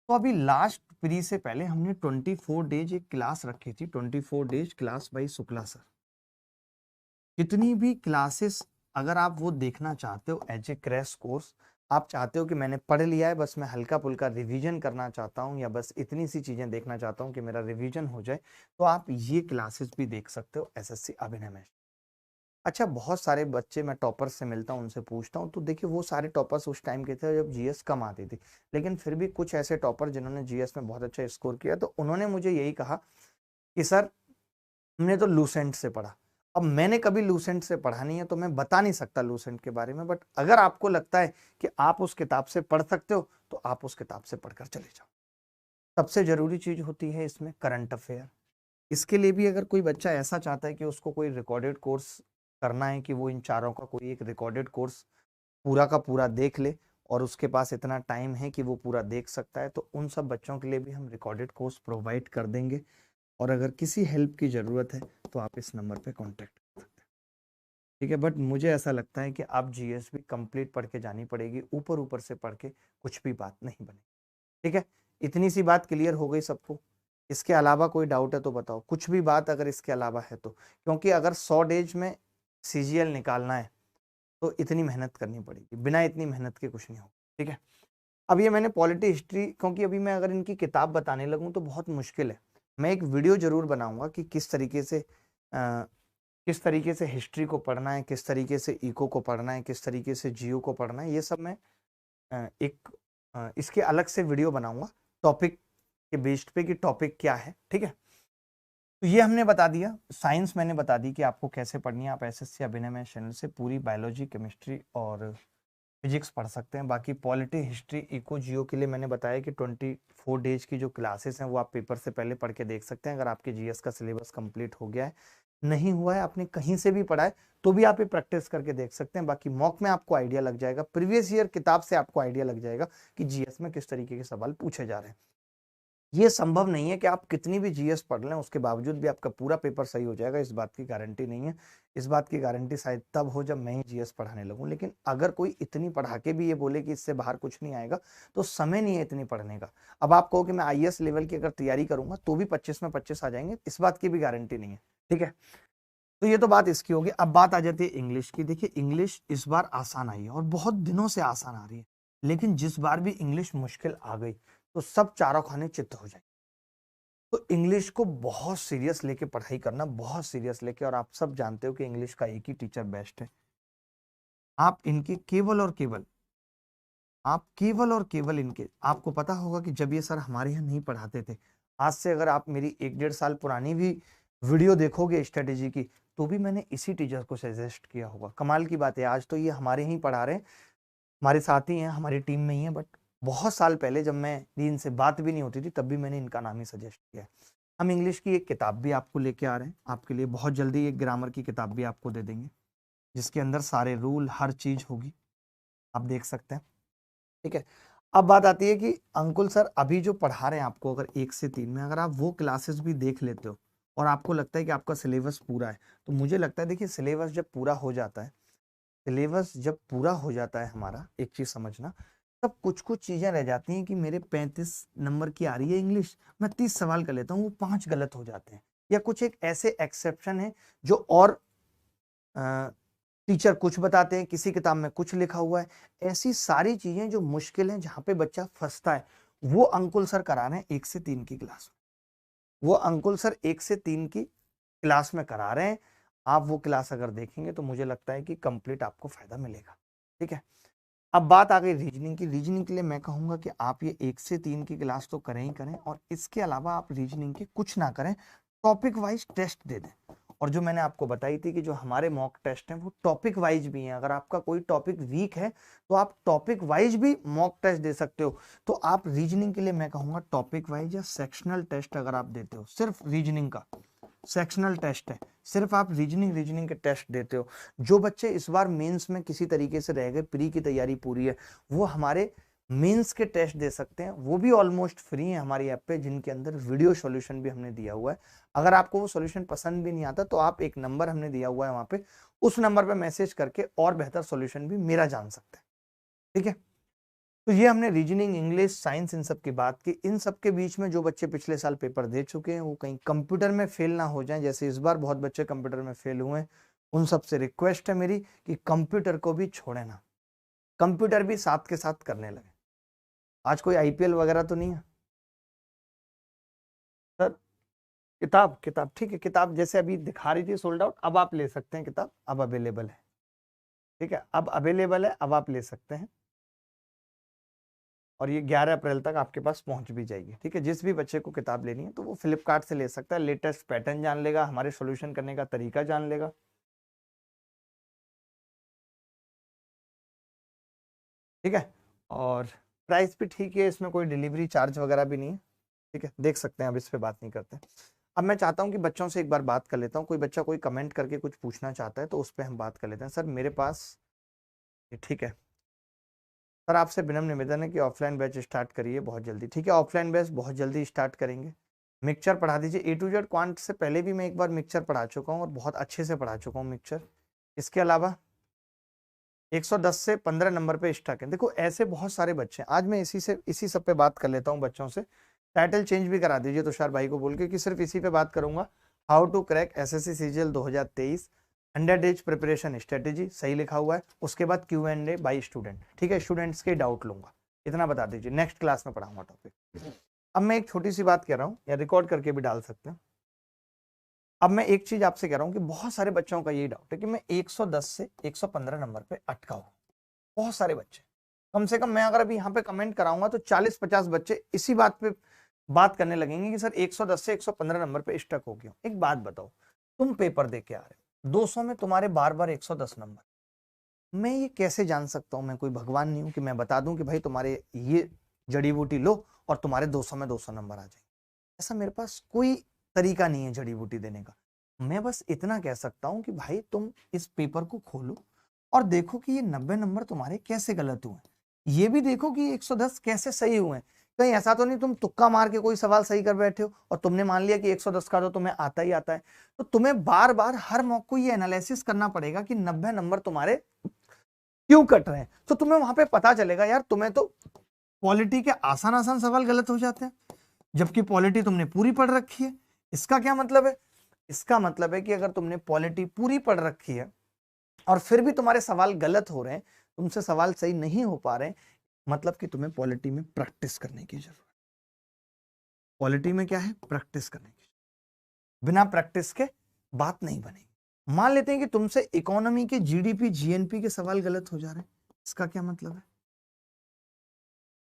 तो अभी लास्ट प्री से पहले हमने 24 डेज एक क्लास रखी थी, 24 days class by Shukla sir. जितनी भी क्लासेस अगर आप वो देखना चाहते हो एज ए क्रैश कोर्स, आप चाहते हो कि मैंने पढ़ लिया है, बस मैं हल्का फुल्का रिवीजन करना चाहता हूँ, या बस इतनी सी चीजें देखना चाहता हूँ कि मेरा रिवीजन हो जाए, तो आप ये क्लासेस भी देख सकते हो एसएससी अभिनय में। अच्छा, बहुत सारे बच्चे, मैं टॉपर्स से मिलता हूँ, उनसे पूछता हूँ, तो देखिए वो सारे टॉपर्स उस टाइम के थे जब जीएस कम आती थी, लेकिन फिर भी कुछ ऐसे टॉपर जिन्होंने जीएस में बहुत अच्छा स्कोर किया, तो उन्होंने मुझे यही कहा कि सर हमने तो लूसेंट से पढ़ा। अब मैंने कभी लूसेंट से पढ़ा नहीं है तो मैं बता नहीं सकता लूसेंट के बारे में, बट अगर आपको लगता है कि आप उस किताब से पढ़ सकते हो तो आप उस किताब से पढ़कर चले जाओ। सबसे जरूरी चीज होती है इसमें करंट अफेयर। इसके लिए भी अगर कोई बच्चा ऐसा चाहता है कि उसको कोई रिकॉर्डेड कोर्स करना है, कि वो इन चारों का कोई एक रिकॉर्डेड कोर्स पूरा का पूरा देख ले, और उसके पास इतना टाइम है कि वो पूरा देख सकता है, तो उन सब बच्चों के लिए भी हम रिकॉर्डेड कोर्स प्रोवाइड कर देंगे। और अगर किसी हेल्प की ज़रूरत है तो आप इस नंबर पे कांटेक्ट कर सकते हैं। ठीक है, बट मुझे ऐसा लगता है कि आप जीएस भी कंप्लीट पढ़ के जानी पड़ेगी, ऊपर ऊपर से पढ़ के कुछ भी बात नहीं बने। ठीक है, इतनी सी बात क्लियर हो गई सबको? इसके अलावा कोई डाउट है तो बताओ, कुछ भी बात अगर इसके अलावा है तो, क्योंकि अगर 100 डेज में सीजीएल निकालना है तो इतनी मेहनत करनी पड़ेगी, बिना इतनी मेहनत के कुछ नहीं होगा। ठीक है, अब ये मैंने पॉलिटी हिस्ट्री, क्योंकि अभी मैं अगर इनकी किताब बताने लगूं तो बहुत मुश्किल है। मैं एक वीडियो जरूर बनाऊंगा कि किस तरीके से हिस्ट्री को पढ़ना है, किस तरीके से इको को पढ़ना है, किस तरीके से जियो को पढ़ना है, ये सब मैं इसके अलग से वीडियो बनाऊंगा टॉपिक के बेस्ड पे कि टॉपिक क्या है। ठीक है, तो ये हमने बता दिया, साइंस मैंने बता दी कि आपको कैसे पढ़नी है। आप एसएससी अभिनव मैथ चैनल से पूरी बायोलॉजी, केमिस्ट्री और फिजिक्स पढ़ सकते हैं। बाकी पॉलिटी, हिस्ट्री, इको, जियो के लिए मैंने बताया कि 24 डेज की जो क्लासेस हैं वो आप पेपर से पहले पढ़ के देख सकते हैं। अगर आपके जीएस का सिलेबस कंप्लीट हो गया है, नहीं हुआ है, आपने कहीं से भी पढ़ा है, तो भी आप ये प्रैक्टिस करके देख सकते हैं। बाकी मॉक में आपको आइडिया लग जाएगा, प्रीवियस ईयर किताब से आपको आइडिया लग जाएगा कि जीएस में किस तरीके के सवाल पूछे जा रहे हैं। ये संभव नहीं है कि आप कितनी भी जीएस पढ़ लें उसके बावजूद भी आपका पूरा पेपर सही हो जाएगा, इस बात की गारंटी नहीं है। इस बात की गारंटी शायद तब हो जब मैं ही जीएस पढ़ाने लगूं। लेकिन अगर कोई इतनी पढ़ा के भी ये बोले कि इससे बाहर कुछ नहीं आएगा, तो समय नहीं है इतनी पढ़ने का। अब आप कहो कि मैं आईएएस लेवल की अगर तैयारी करूंगा तो भी 25 में 25 आ जाएंगे, इस बात की भी गारंटी नहीं है। ठीक है, तो ये तो बात इसकी होगी। अब बात आ जाती है इंग्लिश की। देखिए, इंग्लिश इस बार आसान आई है और बहुत दिनों से आसान आ रही है, लेकिन जिस बार भी इंग्लिश मुश्किल आ गई तो सब चारों खाने चित्त हो जाए। तो इंग्लिश को बहुत सीरियस लेके पढ़ाई करना, बहुत सीरियस लेके, और आप सब जानते हो कि इंग्लिश का एक ही टीचर बेस्ट है। आप इनके केवल और केवल इनके, आपको पता होगा कि जब ये सर हमारे यहाँ नहीं पढ़ाते थे, आज से अगर आप मेरी 1-1.5 साल पुरानी भी वीडियो देखोगे स्ट्रेटेजी की, तो भी मैंने इसी टीचर को सजेस्ट किया होगा। कमाल की बात है, आज तो ये हमारे ही पढ़ा रहे हैं, हमारे साथ ही हैं, हमारी टीम में ही है। बट बहुत साल पहले जब मैं इनसे बात भी नहीं होती थी, तब भी मैंने इनका नाम ही सजेस्ट किया है। हम इंग्लिश की एक किताब भी आपको लेके आ रहे हैं, आपके लिए बहुत जल्दी एक ग्रामर की किताब भी आपको दे देंगे, जिसके अंदर सारे रूल, हर चीज होगी, आप देख सकते हैं। ठीक है, अब बात आती है कि अंकुल सर अभी जो पढ़ा रहे हैं आपको, अगर 1 से 3 में अगर आप वो क्लासेस भी देख लेते हो और आपको लगता है कि आपका सिलेबस पूरा है, तो मुझे लगता है, देखिए सिलेबस जब पूरा हो जाता है, सिलेबस जब पूरा हो जाता है हमारा, एक चीज समझना, तब कुछ कुछ चीजें रह जाती हैं कि मेरे 35 नंबर की आ रही है इंग्लिश, मैं 30 सवाल कर लेता हूँ, वो 5 गलत हो जाते हैं, या कुछ एक ऐसे एक्सेप्शन है जो, और टीचर कुछ बताते हैं, किसी किताब में कुछ लिखा हुआ है। ऐसी सारी चीजें जो मुश्किल हैं, जहां पे बच्चा फंसता है, वो अंकुल सर करा रहे हैं 1 से 3 की क्लास में। वो अंकुल सर 1 से 3 की क्लास में करा रहे हैं। आप वो क्लास अगर देखेंगे तो मुझे लगता है कि कंप्लीट आपको फायदा मिलेगा। ठीक है, अब बात आ गई रीजनिंग की। रीजनिंग के लिए मैं कहूंगा कि आप ये 1 से 3 की क्लास तो करें ही करें, और इसके अलावा आप रीजनिंग के कुछ ना करें, टॉपिक वाइज टेस्ट दे दें। और जो मैंने आपको बताई थी कि जो हमारे मॉक टेस्ट हैं वो टॉपिक वाइज भी हैं। अगर आपका कोई टॉपिक वीक है तो आप टॉपिक वाइज भी मॉक टेस्ट दे सकते हो। तो आप रीजनिंग के लिए मैं कहूंगा टॉपिक वाइज या सेक्शनल टेस्ट अगर आप देते हो, सिर्फ रीजनिंग का सेक्शनल टेस्ट है, सिर्फ आप रीजनिंग के टेस्ट देते हो। जो बच्चे इस बार मेंस में किसी तरीके से रह गए, प्री की तैयारी पूरी है, वो हमारे मेंस के टेस्ट दे सकते हैं। वो भी ऑलमोस्ट फ्री है हमारी ऐप पे, जिनके अंदर वीडियो सॉल्यूशन भी हमने दिया हुआ है। अगर आपको वो सॉल्यूशन पसंद भी नहीं आता तो आप एक नंबर हमने दिया हुआ है वहां पे, उस नंबर पे मैसेज करके और बेहतर सॉल्यूशन भी मेरा जान सकते हैं। ठीक है, तो ये हमने रीजनिंग, इंग्लिश, साइंस, इन सब की बात की। इन सब के बीच में जो बच्चे पिछले साल पेपर दे चुके हैं वो कहीं कंप्यूटर में फेल ना हो जाएं, जैसे इस बार बहुत बच्चे कंप्यूटर में फेल हुए हैं। उन सबसे रिक्वेस्ट है मेरी कि कंप्यूटर को भी छोड़े ना, कंप्यूटर भी साथ के साथ करने लगे। आज कोई आईपीएल वगैरह तो नहीं है सर? किताब किताब ठीक है, किताब जैसे अभी दिखा रही थी सोल्ड आउट, अब आप ले सकते हैं, किताब अब अवेलेबल है। ठीक है, अब अवेलेबल है, अब आप ले सकते हैं, और ये 11 अप्रैल तक आपके पास पहुंच भी जाएगी। ठीक है, जिस भी बच्चे को किताब लेनी है तो वो फ्लिपकार्ट से ले सकता है, लेटेस्ट पैटर्न जान लेगा, हमारे सॉल्यूशन करने का तरीका जान लेगा। ठीक है, और प्राइस भी ठीक है, इसमें कोई डिलीवरी चार्ज वगैरह भी नहीं है। ठीक है, देख सकते हैं, अब इस पे बात नहीं करते। अब मैं चाहता हूँ कि बच्चों से एक बार बात कर लेता हूँ, कोई बच्चा कोई कमेंट करके कुछ पूछना चाहता है तो उस पर हम बात कर लेते हैं। सर मेरे पास ठीक है सर, आपसे विनम्र निवेदन है कि ऑफलाइन बैच स्टार्ट करिए बहुत जल्दी। ठीक है, ऑफलाइन बैच बहुत जल्दी स्टार्ट करेंगे। मिक्सचर पढ़ा दीजिए, A to Z क्वांट से पहले भी मैं एक बार मिक्सचर पढ़ा चुका हूँ और बहुत अच्छे से पढ़ा चुका हूँ मिक्सचर। इसके अलावा 110 से 15 नंबर पे स्टक है। देखो ऐसे बहुत सारे बच्चे हैं। आज मैं इसी सब पे बात कर लेता हूँ बच्चों से। टाइटल चेंज भी करा दीजिए तुषार भाई को बोल के कि सिर्फ इसी पे बात करूंगा। How to crack SSC CGL 2023 100 days preparation strategy, सही लिखा हुआ है। उसके बाद Q&A बाई स्टूडेंट, ठीक है, स्टूडेंट्स के डाउट लूंगा, इतना बता दीजिए। नेक्स्ट क्लास में पढ़ाऊंगा टॉपिक। अब मैं एक छोटी सी बात कह रहा हूँ, या रिकॉर्ड करके भी डाल सकते हैं। अब मैं एक चीज आपसे कह रहा हूं कि बहुत सारे बच्चों का यही डाउट है कि मैं 110 से 115 नंबर पे अटका हूं। बहुत सारे बच्चे, कम से कम मैं अगर अभी यहाँ पे कमेंट कराऊंगा तो 40-50 बच्चे इसी बात पे बात करने लगेंगे कि सर 110 से 115 नंबर पे स्टक हो गया। एक बात बताओ, तुम पेपर दे के आ रहे हो, 200 में तुम्हारे बार बार 110 नंबर, मैं ये कैसे जान सकता हूं? मैं कोई भगवान नहीं हूं कि मैं बता दूं कि भाई तुम्हारे ये जड़ी बूटी लो और तुम्हारे 200 में 200 नंबर आ जाएंगे। ऐसा मेरे पास कोई तरीका नहीं है जड़ी बूटी देने का। मैं बस इतना कह सकता हूं कि भाई तुम इस पेपर को खोलो और देखो कि ये 90 नंबर तुम्हारे कैसे गलत हुए, ये भी देखो कि 110 कैसे सही हुए। कहीं ऐसा तो नहीं तुम तुक्का मार के कोई सवाल सही कर बैठे हो और तुमने मान लिया कि 110 का तो तुम्हें आता ही आता है। तो तुम्हें बार बार हर मौके को ये एनालिसिस करना पड़ेगा कि 90 नंबर तुम्हारे क्यों कट रहे हैं। तो तुम्हें वहां पे पता चलेगा यार तुम्हें तो पॉलिटी के आसान आसान सवाल गलत हो जाते हैं, जबकि पॉलिटी तुमने पूरी पढ़ रखी है। इसका क्या मतलब है? इसका मतलब है कि अगर तुमने पॉलिटी पूरी पढ़ रखी है और फिर भी तुम्हारे सवाल गलत हो रहे हैं, तुमसे सवाल सही नहीं हो पा रहे हैं, मतलब कि तुम्हें पॉलिटी में प्रैक्टिस करने की जरूरत है। पॉलिटी में क्या है? प्रैक्टिस करने की। बिना प्रैक्टिस के बात नहीं बनेगी। मान लेते हैं कि तुमसे इकोनॉमी के जीडीपी जीएनपी के सवाल गलत हो जा रहे हैं, इसका क्या मतलब है?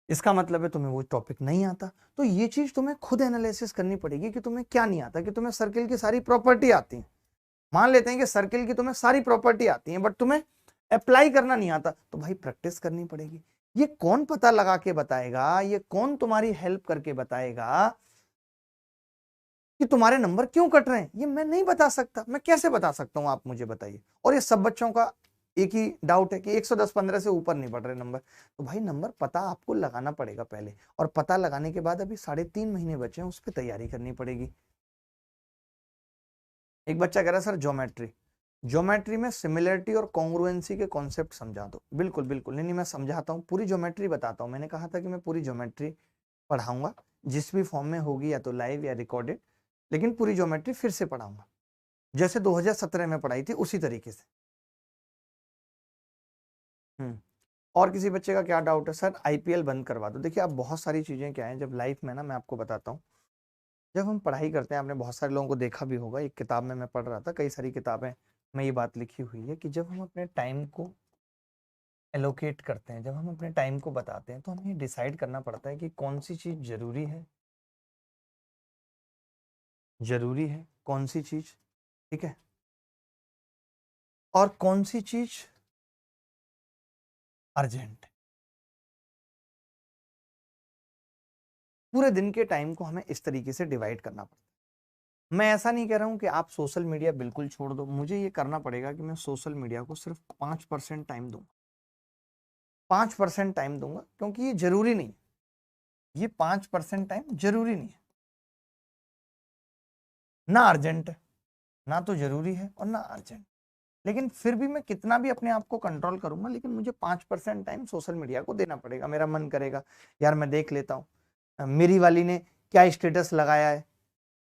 इसका मतलब है तुम्हें वो टॉपिक नहीं आता। तो ये चीज तुम्हें खुद एनालिसिस करनी पड़ेगी कि तुम्हें क्या नहीं आता। कि तुम्हें सर्किल की सारी प्रॉपर्टी आती है, मान लेते हैं कि सर्किल की तुम्हें सारी प्रॉपर्टी आती है, बट तुम्हें अप्लाई करना नहीं आता, तो भाई प्रैक्टिस करनी पड़ेगी। ये कौन पता लगा के बताएगा, ये कौन तुम्हारी हेल्प करके बताएगा कि तुम्हारे नंबर क्यों कट रहे हैं? ये मैं नहीं बता सकता। मैं कैसे बता सकता हूं, आप मुझे बताइए। और ये सब बच्चों का एक ही डाउट है कि 110-15 से ऊपर नहीं पढ़ रहे नंबर। तो भाई नंबर पता आपको लगाना पड़ेगा पहले, और पता लगाने के बाद अभी 3.5 महीने बचे हैं, उस पर तैयारी करनी पड़ेगी। एक बच्चा कह रहा है सर ज्योमेट्री में सिमिलरिटी और कॉन्ग्रुएंसी के कॉन्सेप्ट समझा दो। बिल्कुल बिल्कुल, नहीं मैं समझाता हूँ, पूरी ज्योमेट्री बताता हूँ। मैंने कहा था कि मैं पूरी ज्योमेट्री पढ़ाऊंगा, जिस भी फॉर्म में होगी, या तो लाइव या रिकॉर्डेड, लेकिन पूरी ज्योमेट्री फिर से पढ़ाऊंगा जैसे 2017 में पढ़ाई थी उसी तरीके से। और किसी बच्चे का क्या डाउट है? सर आईपीएल बंद करवा दो। देखिए अब बहुत सारी चीजें क्या है, जब लाइफ में ना, मैं आपको बताता हूँ, जब हम पढ़ाई करते हैं, आपने बहुत सारे लोगों को देखा भी होगा, एक किताब में मैं पढ़ रहा था, कई सारी किताबें में ये बात लिखी हुई है कि जब हम अपने टाइम को एलोकेट करते हैं, जब हम अपने टाइम को बताते हैं, तो हमें डिसाइड करना पड़ता है कि कौन सी चीज जरूरी है कौन सी चीज, ठीक है, और कौन सी चीज अर्जेंट है। पूरे दिन के टाइम को हमें इस तरीके से डिवाइड करना पड़ता है। मैं ऐसा नहीं कह रहा हूं कि आप सोशल मीडिया बिल्कुल छोड़ दो, मुझे ये करना पड़ेगा कि मैं सोशल मीडिया को सिर्फ 5% टाइम दूंगा। 5% टाइम दूंगा, क्योंकि ये जरूरी नहीं, ये 5% टाइम जरूरी नहीं है, ना अर्जेंट है, ना तो जरूरी है और ना अर्जेंट। लेकिन फिर भी मैं कितना भी अपने आप को कंट्रोल करूंगा, लेकिन मुझे 5% टाइम सोशल मीडिया को देना पड़ेगा। मेरा मन करेगा यार मैं देख लेता हूँ मेरी वाली ने क्या स्टेटस लगाया है,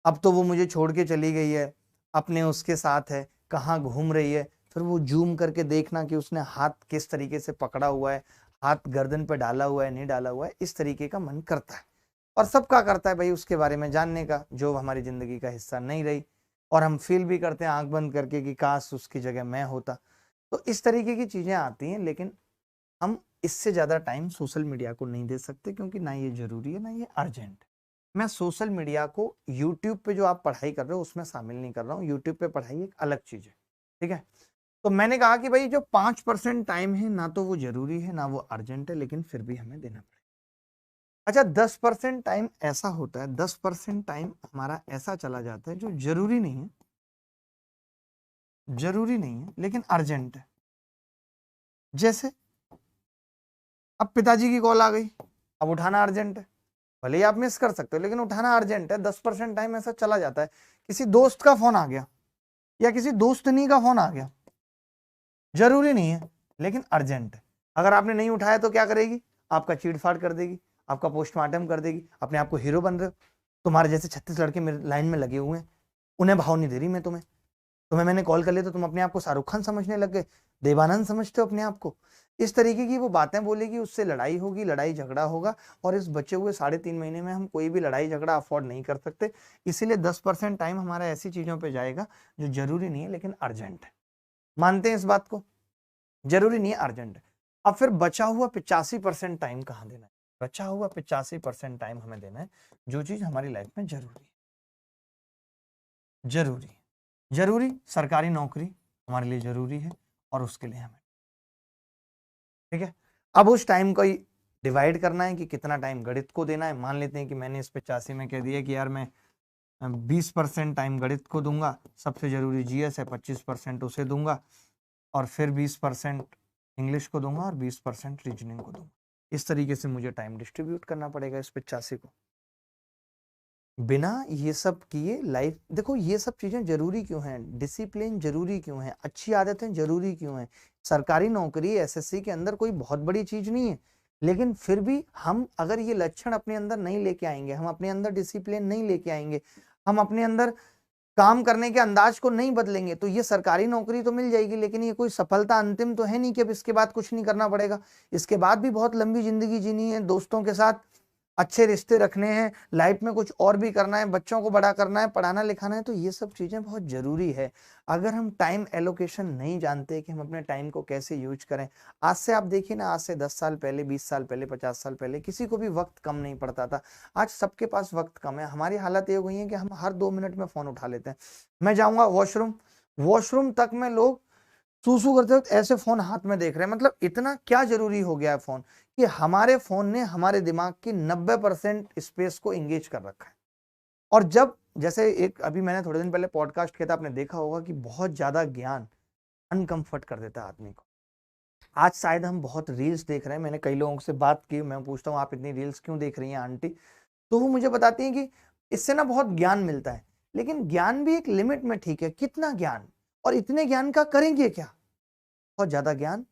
अब तो वो मुझे छोड़ के चली गई है, अपने उसके साथ है, कहाँ घूम रही है, फिर वो जूम करके देखना कि उसने हाथ किस तरीके से पकड़ा हुआ है, हाथ गर्दन पे डाला हुआ है नहीं डाला हुआ है, इस तरीके का मन करता है। और सबका करता है भाई उसके बारे में जानने का, जो हमारी जिंदगी का हिस्सा नहीं रही, और हम फील भी करते हैं आंख बंद करके कि काश उसकी जगह मैं होता। तो इस तरीके की चीजें आती हैं, लेकिन हम इससे ज्यादा टाइम सोशल मीडिया को नहीं दे सकते, क्योंकि ना ये जरूरी है ना ये अर्जेंट है। मैं सोशल मीडिया को यूट्यूब पे जो आप पढ़ाई कर रहे हो उसमें शामिल नहीं कर रहा हूँ। यूट्यूब पे पढ़ाई एक अलग चीज है, ठीक है। तो मैंने कहा कि भाई जो 5% टाइम है, ना तो वो जरूरी है ना वो अर्जेंट है, लेकिन फिर भी हमें देना पड़ेगा। अच्छा 10% टाइम ऐसा होता है, 10% टाइम हमारा ऐसा चला जाता है जो जरूरी नहीं है लेकिन अर्जेंट है। जैसे अब पिताजी की कॉल आ गई, अब उठाना अर्जेंट है, भले ही आप मिस कर सकते हो लेकिन उठाना अर्जेंट है। 10% टाइम ऐसा चला जाता है। किसी दोस्त का फोन आ गया या किसी दोस्तनी का फोन आ गया, जरूरी नहीं है लेकिन अर्जेंट है। अगर आपने नहीं उठाया तो क्या करेगी, आपका चीड़-फाड़ कर देगी, आपका पोस्टमार्टम कर देगी, अपने आप को हीरो बन रहे हो। तुम्हारे जैसे 36 लड़के मेरे लाइन में लगे हुए हैं, उन्हें भाव नहीं दे रही मैं तुम्हें। तुम्हें मैंने कॉल कर लिया तो तुम अपने आप को शाहरुख खान समझने लग गए, देवानंद समझते हो अपने आप को। इस तरीके की वो बातें बोलेगी, उससे लड़ाई होगी, लड़ाई झगड़ा होगा। और इस बचे हुए 3.5 महीने में हम कोई भी लड़ाई झगड़ा अफोर्ड नहीं कर सकते। इसीलिए 10% टाइम हमारा ऐसी चीजों पे जाएगा जो जरूरी नहीं है लेकिन अर्जेंट है। मानते हैं इस बात को, जरूरी नहीं है अर्जेंट है। अब फिर बचा हुआ 85% टाइम कहाँ देना है? बचा हुआ 85% टाइम हमें देना है जो चीज हमारी लाइफ में जरूरी है। जरूरी सरकारी नौकरी हमारे लिए जरूरी है और उसके लिए हमें, ठीक है। अब उस टाइम को डिवाइड करना है कि कितना टाइम गणित को देना है। मान लेते हैं कि मैंने इस 85 में कह दिया कि यार मैं 20% टाइम गणित को दूंगा, सबसे जरूरी जीएस है, 25% उसे दूंगा, और फिर 20% इंग्लिश को दूंगा और 20% रीजनिंग को दूंगा। इस तरीके से मुझे टाइम डिस्ट्रीब्यूट करना पड़ेगा इस 85 को। बिना ये सब किए लाइफ, देखो ये सब चीजें जरूरी क्यों हैं, डिसिप्लिन जरूरी क्यों है, अच्छी आदतें जरूरी क्यों हैं। सरकारी नौकरी एसएससी के अंदर कोई बहुत बड़ी चीज नहीं है, लेकिन फिर भी हम अगर ये लक्षण अपने अंदर नहीं लेके आएंगे, हम अपने अंदर डिसिप्लिन नहीं लेके आएंगे, हम अपने अंदर काम करने के अंदाज को नहीं बदलेंगे, तो ये सरकारी नौकरी तो मिल जाएगी लेकिन ये कोई सफलता अंतिम तो है नहीं कि अब इसके बाद कुछ नहीं करना पड़ेगा। इसके बाद भी बहुत लंबी जिंदगी जीनी है, दोस्तों के साथ अच्छे रिश्ते रखने हैं, लाइफ में कुछ और भी करना है, बच्चों को बड़ा करना है, पढ़ाना लिखाना है, तो ये सब चीजें बहुत जरूरी है। अगर हम टाइम एलोकेशन नहीं जानते कि हम अपने टाइम को कैसे यूज करें, आज से आप देखिए ना, आज से 10 साल पहले, 20 साल पहले, 50 साल पहले किसी को भी वक्त कम नहीं पड़ता था। आज सबके पास वक्त कम है। हमारी हालत ये हो गई है कि हम हर 2 मिनट में फोन उठा लेते हैं। मैं जाऊंगा वॉशरूम, वॉशरूम तक में लोग सूसू करते वक्त ऐसे फोन हाथ में देख रहे हैं। मतलब इतना क्या जरूरी हो गया है फोन, कि हमारे फोन ने हमारे दिमाग की 90% स्पेस को इंगेज कर रखा है। और जब जैसे एक अभी मैंने थोड़े दिन पहले पॉडकास्ट किया था, आपने देखा होगा कि बहुत ज्यादा ज्ञान अनकंफर्ट कर देता है आदमी को। आज शायद हम बहुत रील्स देख रहे हैं, मैंने कई लोगों से बात की, मैं पूछता हूँ आप इतनी रील्स क्यों देख रही हैं आंटी, तो वो मुझे बताती हैं कि इससे ना बहुत ज्ञान मिलता है। लेकिन ज्ञान भी एक लिमिट में ठीक है, कितना ज्ञान, और इतने ज्ञान का करेंगे क्या। बहुत ज्यादा ज्ञान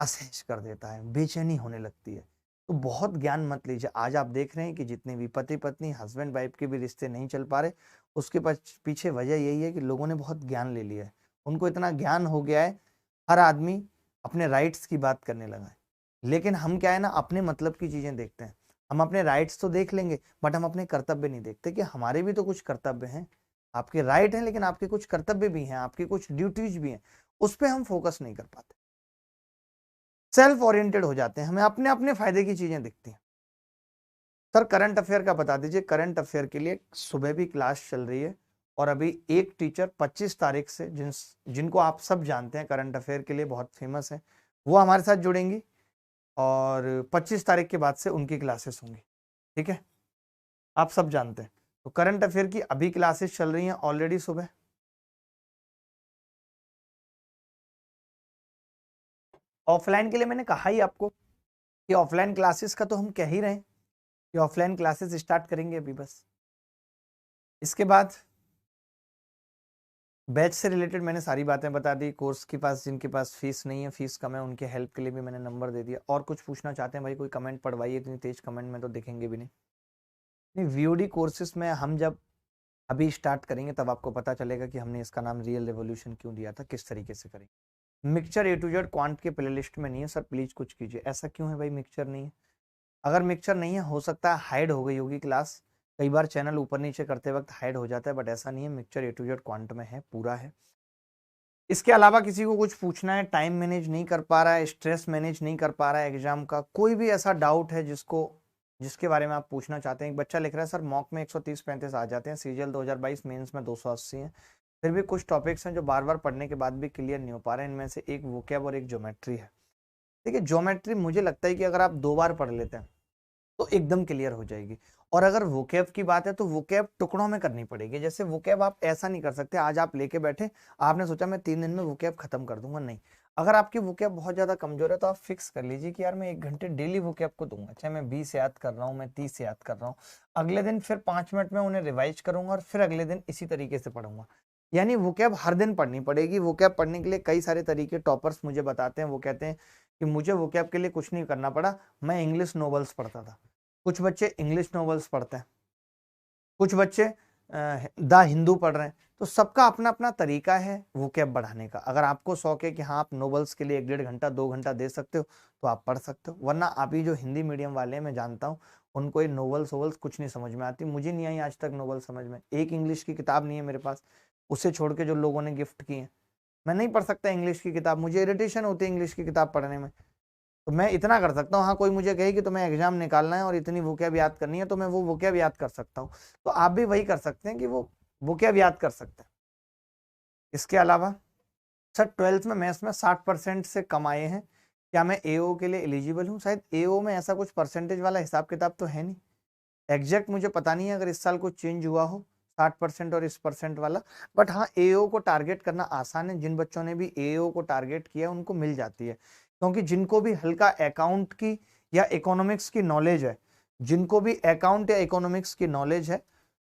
असहज कर देता है, बेचैनी होने लगती है। तो बहुत ज्ञान मत लीजिए। आज आप देख रहे हैं कि जितने भी पति पत्नी, हस्बैंड वाइफ के भी रिश्ते नहीं चल पा रहे, उसके पीछे वजह यही है कि लोगों ने बहुत ज्ञान ले लिया है। उनको इतना ज्ञान हो गया है, हर आदमी अपने राइट्स की बात करने लगा है। लेकिन हम क्या है ना, अपने मतलब की चीजें देखते हैं। हम अपने राइट्स तो देख लेंगे बट हम अपने कर्तव्य नहीं देखते कि हमारे भी तो कुछ कर्तव्य हैं। आपके राइट हैं लेकिन आपके कुछ कर्तव्य भी हैं, आपकी कुछ ड्यूटीज भी हैं। उस पर हम फोकस नहीं कर पाते, सेल्फ ओरिएंटेड हो जाते हैं, हमें अपने अपने फायदे की चीजें दिखती हैं। सर करंट अफेयर का बता दीजिए। करंट अफेयर के लिए सुबह भी क्लास चल रही है, और अभी एक टीचर 25 तारीख से जिनको आप सब जानते हैं, करंट अफेयर के लिए बहुत फेमस है, वो हमारे साथ जुड़ेंगी, और 25 तारीख के बाद से उनकी क्लासेस होंगी। ठीक है, आप सब जानते हैं। तो करंट अफेयर की अभी क्लासेस चल रही हैं ऑलरेडी सुबह। ऑफलाइन के लिए मैंने कहा ही आपको कि ऑफलाइन क्लासेस का तो हम कह ही रहे हैं कि ऑफलाइन क्लासेस स्टार्ट करेंगे अभी बस। इसके बाद बैच से रिलेटेड मैंने सारी बातें बता दी। कोर्स के पास जिनके पास फीस नहीं है, फीस कम है, उनके हेल्प के लिए भी मैंने नंबर दे दिया। और कुछ पूछना चाहते हैं भाई, कोई कमेंट पढ़वाइए, इतनी तेज कमेंट में तो दिखेंगे भी नहीं। नहीं, वीओडी कोर्सेज में हम जब अभी स्टार्ट करेंगे तब आपको पता चलेगा कि हमने इसका नाम रियल रेवोल्यूशन क्यों दिया था, किस तरीके से करेंगे। Mixture A to Z quant के प्ले लिस्ट में नहीं है सर, प्लीज कुछ कीजिए। ऐसा क्यों है भाई, मिक्सचर नहीं है? अगर मिक्सचर नहीं है, हो सकता है हाइड हो गई होगी क्लास। कई बार चैनल ऊपर नीचे करते वक्त हाइड हो जाता है, बट ऐसा नहीं है। Mixture A to Z quant में है, पूरा है। इसके अलावा किसी को कुछ पूछना है, टाइम मैनेज नहीं कर पा रहा है, स्ट्रेस मैनेज नहीं कर पा रहा है एग्जाम का, कोई भी ऐसा डाउट है जिसके बारे में आप पूछना चाहते हैं। एक बच्चा लिख रहा है सर मॉक में 130-135 आ जाते हैं, सीजीएल 2022 मेंस में 280 हैं, फिर भी कुछ टॉपिक्स हैं जो बार बार पढ़ने के बाद भी क्लियर नहीं हो पा रहे हैं। इनमें से एक वोकैब और एक ज्योमेट्री है। देखिए ज्योमेट्री मुझे लगता है कि अगर आप 2 बार पढ़ लेते हैं तो एकदम क्लियर हो जाएगी। और अगर वोकैब की बात है तो वोकैब टुकड़ों में करनी पड़ेगी। जैसे वोकैब आप ऐसा नहीं कर सकते, आज आप लेके बैठे, आपने सोचा मैं 3 दिन में वोकैब खत्म कर दूंगा, नहीं। अगर आपकी वोकैब बहुत ज्यादा कमजोर है तो आप फिक्स कर लीजिए कि यार मैं 1 घंटे डेली वोकैब को दूंगा, चाहे मैं 20 याद कर रहा हूँ, मैं 30 याद कर रहा हूँ। अगले दिन फिर 5 मिनट में उन्हें रिवाइज करूंगा और फिर अगले दिन इसी तरीके से पढ़ूंगा। यानी वोकैब हर दिन पढ़नी पड़ेगी। वोकैब पढ़ने के लिए कई सारे तरीके टॉपर्स मुझे बताते हैं। वो कहते हैं कि मुझे वोकैब के लिए कुछ नहीं करना पड़ा, मैं इंग्लिश नॉवेल्स पढ़ता था। कुछ बच्चे इंग्लिश नॉवेल्स पढ़ते हैं, कुछ बच्चे द हिंदू पढ़ रहे हैं। तो सबका अपना अपना तरीका है वोकैब बढ़ाने का। अगर आपको शौक है कि हाँ आप नॉवेल्स के लिए 1-1.5 घंटा 2 घंटा दे सकते हो तो आप पढ़ सकते हो, वरना आप ही जो हिंदी मीडियम वाले हैं मैं जानता हूँ उनको ये नॉवेल्स वोवेल्स कुछ नहीं समझ में आती। मुझे नहीं आई आज तक नॉवेल समझ में। एक इंग्लिश की किताब नहीं है मेरे पास, उसे छोड़ के जो लोगों ने गिफ्ट की है। मैं नहीं पढ़ सकता इंग्लिश की किताब, मुझे इरिटेशन होती है इंग्लिश की किताब पढ़ने में। तो मैं इतना कर सकता हूँ, हाँ कोई मुझे कहे कि तुम्हें एग्जाम निकालना है और इतनी वोकैब याद करनी है तो मैं वो वोकैब याद कर सकता हूँ। तो आप भी वही कर सकते हैं कि वो वोकैब याद कर सकते हैं। इसके अलावा सर 12th में मैथ्स में 60% से कम आए हैं, क्या मैं एओ के लिए एलिजिबल हूँ? शायद एओ में ऐसा कुछ परसेंटेज वाला हिसाब किताब तो है नहीं, एग्जैक्ट मुझे पता नहीं है अगर इस साल कुछ चेंज हुआ हो 60% और इस परसेंट वाला। बट हाँ एओ को टारगेट करना आसान है, जिन बच्चों ने भी एओ को टारगेट किया उनको मिल जाती है। क्योंकि जिनको भी हल्का अकाउंट की या इकोनॉमिक्स की नॉलेज है, जिनको भी अकाउंट या इकोनॉमिक्स की नॉलेज है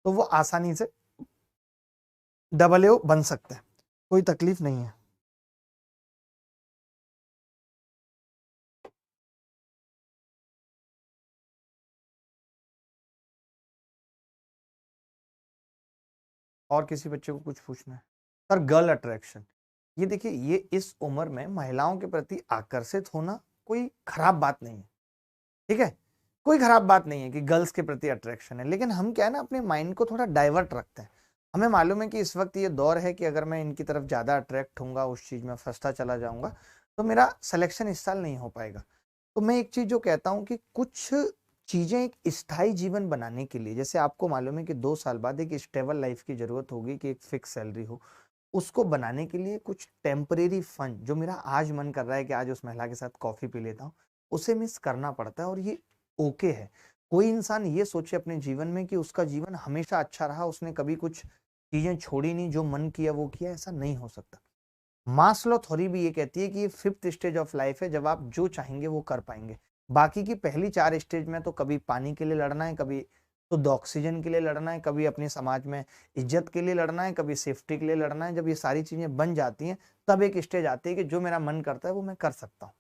तो वो आसानी से डबल एओ बन सकते हैं, कोई तकलीफ नहीं है। और किसी बच्चे को कुछ पूछना है? सर गर्ल अट्रैक्शन, ये देखिए ये इस उम्र में महिलाओं के प्रति आकर्षित होना कोई खराब बात नहीं है, ठीक है, कोई खराब बात नहीं है कि गर्ल्स के प्रति अट्रैक्शन है। लेकिन हम क्या है ना अपने माइंड को थोड़ा डाइवर्ट रखते हैं। हमें मालूम है कि इस वक्त ये दौर है कि अगर मैं इनकी तरफ ज्यादा अट्रैक्ट होऊंगा, उस चीज में फंसता चला जाऊंगा तो मेरा सिलेक्शन इस साल नहीं हो पाएगा। तो मैं एक चीज जो कहता हूं कि कुछ चीजें एक स्थायी जीवन बनाने के लिए, जैसे आपको मालूम है कि 2 साल बाद एक स्टेबल लाइफ की जरूरत होगी कि एक फिक्स सैलरी हो, उसको बनाने के लिए कुछ टेम्परेरी फन, जो मेरा आज मन कर रहा है कि आज उस महिला के साथ कॉफी पी लेता हूँ, उसे मिस करना पड़ता है। और ये ओके है। कोई इंसान ये सोचे अपने जीवन में कि उसका जीवन हमेशा अच्छा रहा, उसने कभी कुछ चीजें छोड़ी नहीं, जो मन किया वो किया, ऐसा नहीं हो सकता। मास्लो थ्योरी भी ये कहती है कि ये 5th स्टेज ऑफ लाइफ है जब आप जो चाहेंगे वो कर पाएंगे। बाकी की पहली 4 स्टेज में तो कभी पानी के लिए लड़ना है, कभी शुद्ध ऑक्सीजन के लिए लड़ना है, कभी अपने समाज में इज्जत के लिए लड़ना है, कभी सेफ्टी के लिए लड़ना है। जब ये सारी चीजें बन जाती हैं तब एक स्टेज आती है कि जो मेरा मन करता है वो मैं कर सकता हूँ,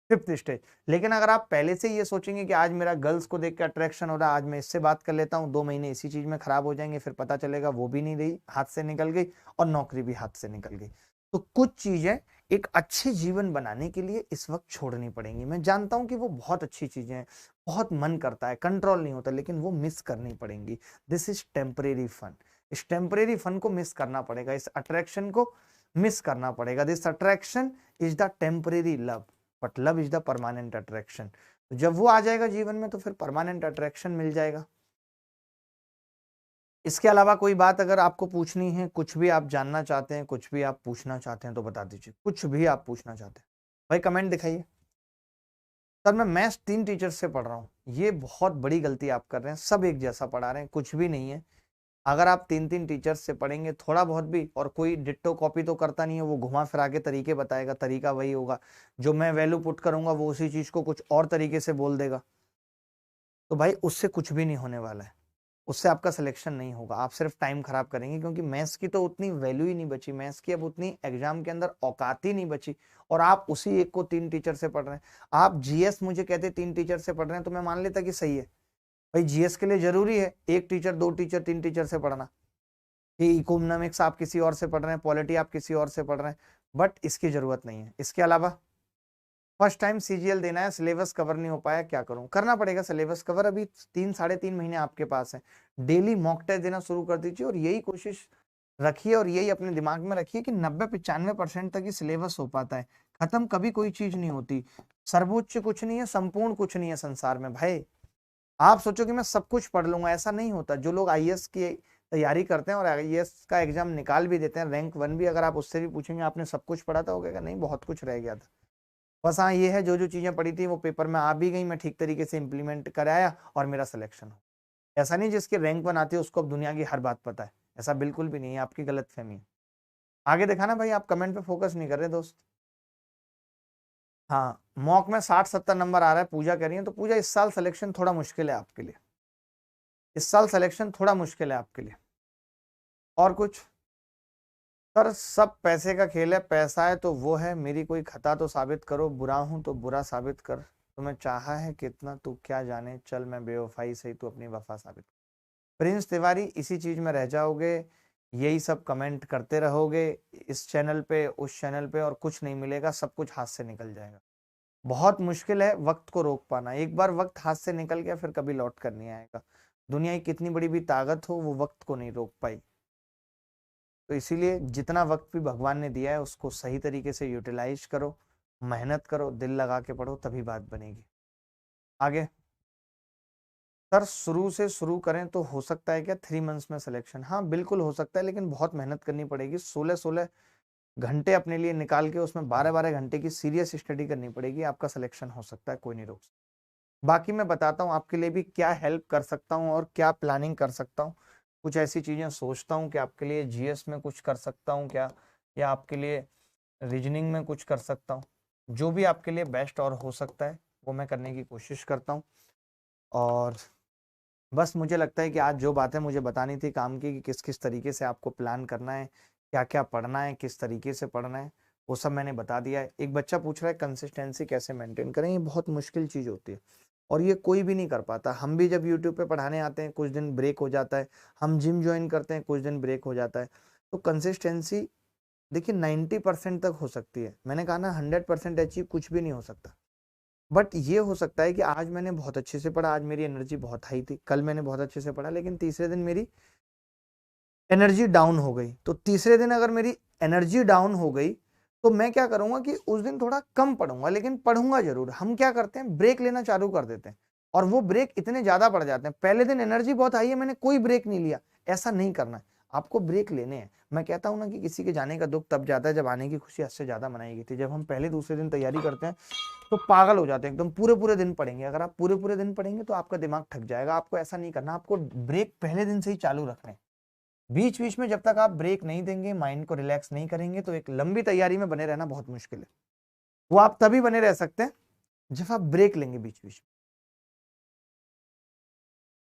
5th स्टेज। लेकिन अगर आप पहले से ये सोचेंगे कि आज मेरा गर्ल्स को देख के अट्रैक्शन हो रहा है, आज मैं इससे बात कर लेता हूँ, 2 महीने इसी चीज में खराब हो जाएंगे, फिर पता चलेगा वो भी नहीं रही, हाथ से निकल गई, और नौकरी भी हाथ से निकल गई। तो कुछ चीजें एक अच्छे जीवन बनाने के लिए इस वक्त छोड़नी पड़ेंगी। मैं जानता हूं कि वो बहुत अच्छी चीजें हैं, बहुत मन करता है, कंट्रोल नहीं होता, लेकिन वो मिस करनी पड़ेंगी। This is temporary fun. इस टेम्परेरी फन को मिस करना पड़ेगा, इस अट्रैक्शन को मिस करना पड़ेगा। This attraction is the temporary love, but love is the permanent attraction. तो जब वो आ जाएगा जीवन में तो फिर परमानेंट अट्रैक्शन मिल जाएगा। इसके अलावा कोई बात अगर आपको पूछनी है, कुछ भी आप जानना चाहते हैं, कुछ भी आप पूछना चाहते हैं तो बता दीजिए, कुछ भी आप पूछना चाहते हैं भाई कमेंट दिखाइए। सर मैं मैथ्स 3 टीचर से पढ़ रहा हूँ, ये बहुत बड़ी गलती आप कर रहे हैं। सब एक जैसा पढ़ा रहे हैं, कुछ भी नहीं है। अगर आप 3-3 टीचर्स से पढ़ेंगे थोड़ा बहुत भी, और कोई डिट्टो कॉपी तो करता नहीं है, वो घुमा फिरा के तरीके बताएगा, तरीका वही होगा। जो मैं वैल्यू पुट करूंगा वो उसी चीज को कुछ और तरीके से बोल देगा। तो भाई उससे कुछ भी नहीं होने वाला है, उससे आपका सिलेक्शन नहीं होगा, आप सिर्फ टाइम खराब करेंगे। क्योंकि मैथ्स की तो उतनी वैल्यू ही नहीं बची, मैथ्स की अब उतनी एग्जाम के अंदर औकात ही नहीं बची, और आप उसी एक को 3 टीचर से पढ़ रहे हैं। आप जीएस मुझे कहते 3 टीचर से पढ़ रहे हैं तो मैं मान लेता कि सही है। भाई जीएस के लिए जरूरी है 1 टीचर 2 टीचर 3 टीचर से पढ़ना, कि इकोनॉमिक्स आप किसी और से पढ़ रहे हैं, पॉलिटी आप किसी और से पढ़ रहे हैं, बट इसकी जरूरत नहीं है। इसके अलावा फर्स्ट टाइम सीजीएल देना है, सिलेबस कवर नहीं हो पाया, क्या करूं? करना पड़ेगा सिलेबस कवर। अभी 3-3.5 महीने आपके पास है, डेली मॉक टेस्ट देना शुरू कर दीजिए, और यही कोशिश रखिए और यही अपने दिमाग में रखिए कि 90-95% तक ही सिलेबस हो पाता है। खत्म कभी कोई चीज नहीं होती। सर्वोच्च कुछ नहीं है, संपूर्ण कुछ नहीं है संसार में भाई। आप सोचो कि मैं सब कुछ पढ़ लूंगा, ऐसा नहीं होता। जो लोग आईएएस की तैयारी करते हैं और आईएएस का एग्जाम निकाल भी देते हैं, रैंक 1 भी, अगर आप उससे भी पूछेंगे आपने सब कुछ पढ़ा था, वो कहेगा नहीं बहुत कुछ रह गया था। बस हाँ ये है जो जो चीजें पढ़ी थी वो पेपर में आ भी गई, मैं ठीक तरीके से इंप्लीमेंट कराया और मेरा सिलेक्शन हो। ऐसा नहीं जिसकी रैंक 1 आती है उसको अब दुनिया की हर बात पता है, ऐसा बिल्कुल भी नहीं है, आपकी गलत फहमी है। आगे दिखाना भाई, आप कमेंट पे फोकस नहीं कर रहे दोस्त। हाँ मॉक में 60-70 नंबर आ रहा है, पूजा कह रही है। तो पूजा इस साल सिलेक्शन थोड़ा मुश्किल है आपके लिए, इस साल सिलेक्शन थोड़ा मुश्किल है आपके लिए। और कुछ? सर सब पैसे का खेल है, पैसा है तो वो है, मेरी कोई खता तो साबित करो, बुरा हूं तो बुरा साबित कर, तुम्हें चाहा है कितना तू क्या जाने, चल मैं बेवफाई सही तू अपनी वफा साबित कर। प्रिंस तिवारी इसी चीज में रह जाओगे, यही सब कमेंट करते रहोगे इस चैनल पे उस चैनल पे, और कुछ नहीं मिलेगा, सब कुछ हाथ से निकल जाएगा। बहुत मुश्किल है वक्त को रोक पाना, एक बार वक्त हाथ से निकल गया फिर कभी लौट कर नहीं आएगा। दुनिया की कितनी बड़ी भी ताकत हो वो वक्त को नहीं रोक पाई। तो इसीलिए जितना वक्त भी भगवान ने दिया है उसको सही तरीके से यूटिलाइज करो, मेहनत करो, दिल लगा के पढ़ो, तभी बात बनेगी। आगे सर शुरू से शुरू करें तो हो सकता है क्या 3 मंथ्स में सिलेक्शन? हाँ बिल्कुल हो सकता है, लेकिन बहुत मेहनत करनी पड़ेगी। 16-16 घंटे अपने लिए निकाल के उसमें 12-12 घंटे की सीरियस स्टडी करनी पड़ेगी, आपका सिलेक्शन हो सकता है, कोई नहीं रोक सकता। बाकी मैं बताता हूँ आपके लिए भी क्या हेल्प कर सकता हूँ और क्या प्लानिंग कर सकता हूँ। कुछ ऐसी चीजें सोचता हूँ कि आपके लिए जीएस में कुछ कर सकता हूँ क्या, या आपके लिए रीजनिंग में कुछ कर सकता हूँ। जो भी आपके लिए बेस्ट और हो सकता है वो मैं करने की कोशिश करता हूँ। और बस मुझे लगता है कि आज जो बातें मुझे बतानी थी काम की, कि किस किस तरीके से आपको प्लान करना है, क्या क्या पढ़ना है, किस तरीके से पढ़ना है, वो सब मैंने बता दिया है। एक बच्चा पूछ रहा है कंसिस्टेंसी कैसे मेंटेन करें, ये बहुत मुश्किल चीज़ होती है और ये कोई भी नहीं कर पाता। हम भी जब यूट्यूब पे पढ़ाने आते हैं कुछ दिन ब्रेक हो जाता है, हम जिम ज्वाइन करते हैं कुछ दिन ब्रेक हो जाता है। तो कंसिस्टेंसी देखिए 90% तक हो सकती है, मैंने कहा ना 100% अचीव कुछ भी नहीं हो सकता। बट ये हो सकता है कि आज मैंने बहुत अच्छे से पढ़ा, आज मेरी एनर्जी बहुत हाई थी, कल मैंने बहुत अच्छे से पढ़ा लेकिन तीसरे दिन मेरी एनर्जी डाउन हो गई। तो तीसरे दिन अगर मेरी एनर्जी डाउन हो गई तो मैं क्या करूंगा कि उस दिन थोड़ा कम पढ़ूंगा, लेकिन पढ़ूंगा जरूर। हम क्या करते हैं ब्रेक लेना चालू कर देते हैं और वो ब्रेक इतने ज्यादा पड़ जाते हैं। पहले दिन एनर्जी बहुत हाई है, मैंने कोई ब्रेक नहीं लिया, ऐसा नहीं करना है। आपको ब्रेक लेने हैं। मैं कहता हूं ना कि किसी के जाने का दुख तब जाता है जब आने की खुशी हद से ज्यादा मनाई गई थी। जब हम पहले दूसरे दिन तैयारी करते हैं तो पागल हो जाते हैं एकदम, पूरे पूरे दिन पढ़ेंगे। अगर आप पूरे पूरे दिन पढ़ेंगे तो आपका दिमाग थक जाएगा। आपको ऐसा नहीं करना, आपको ब्रेक पहले दिन से ही चालू रखना है। बीच बीच में जब तक आप ब्रेक नहीं देंगे, माइंड को रिलैक्स नहीं करेंगे, तो एक लंबी तैयारी में बने रहना बहुत मुश्किल है। वो आप तभी बने रह सकते हैं जब आप ब्रेक लेंगे बीच बीच में।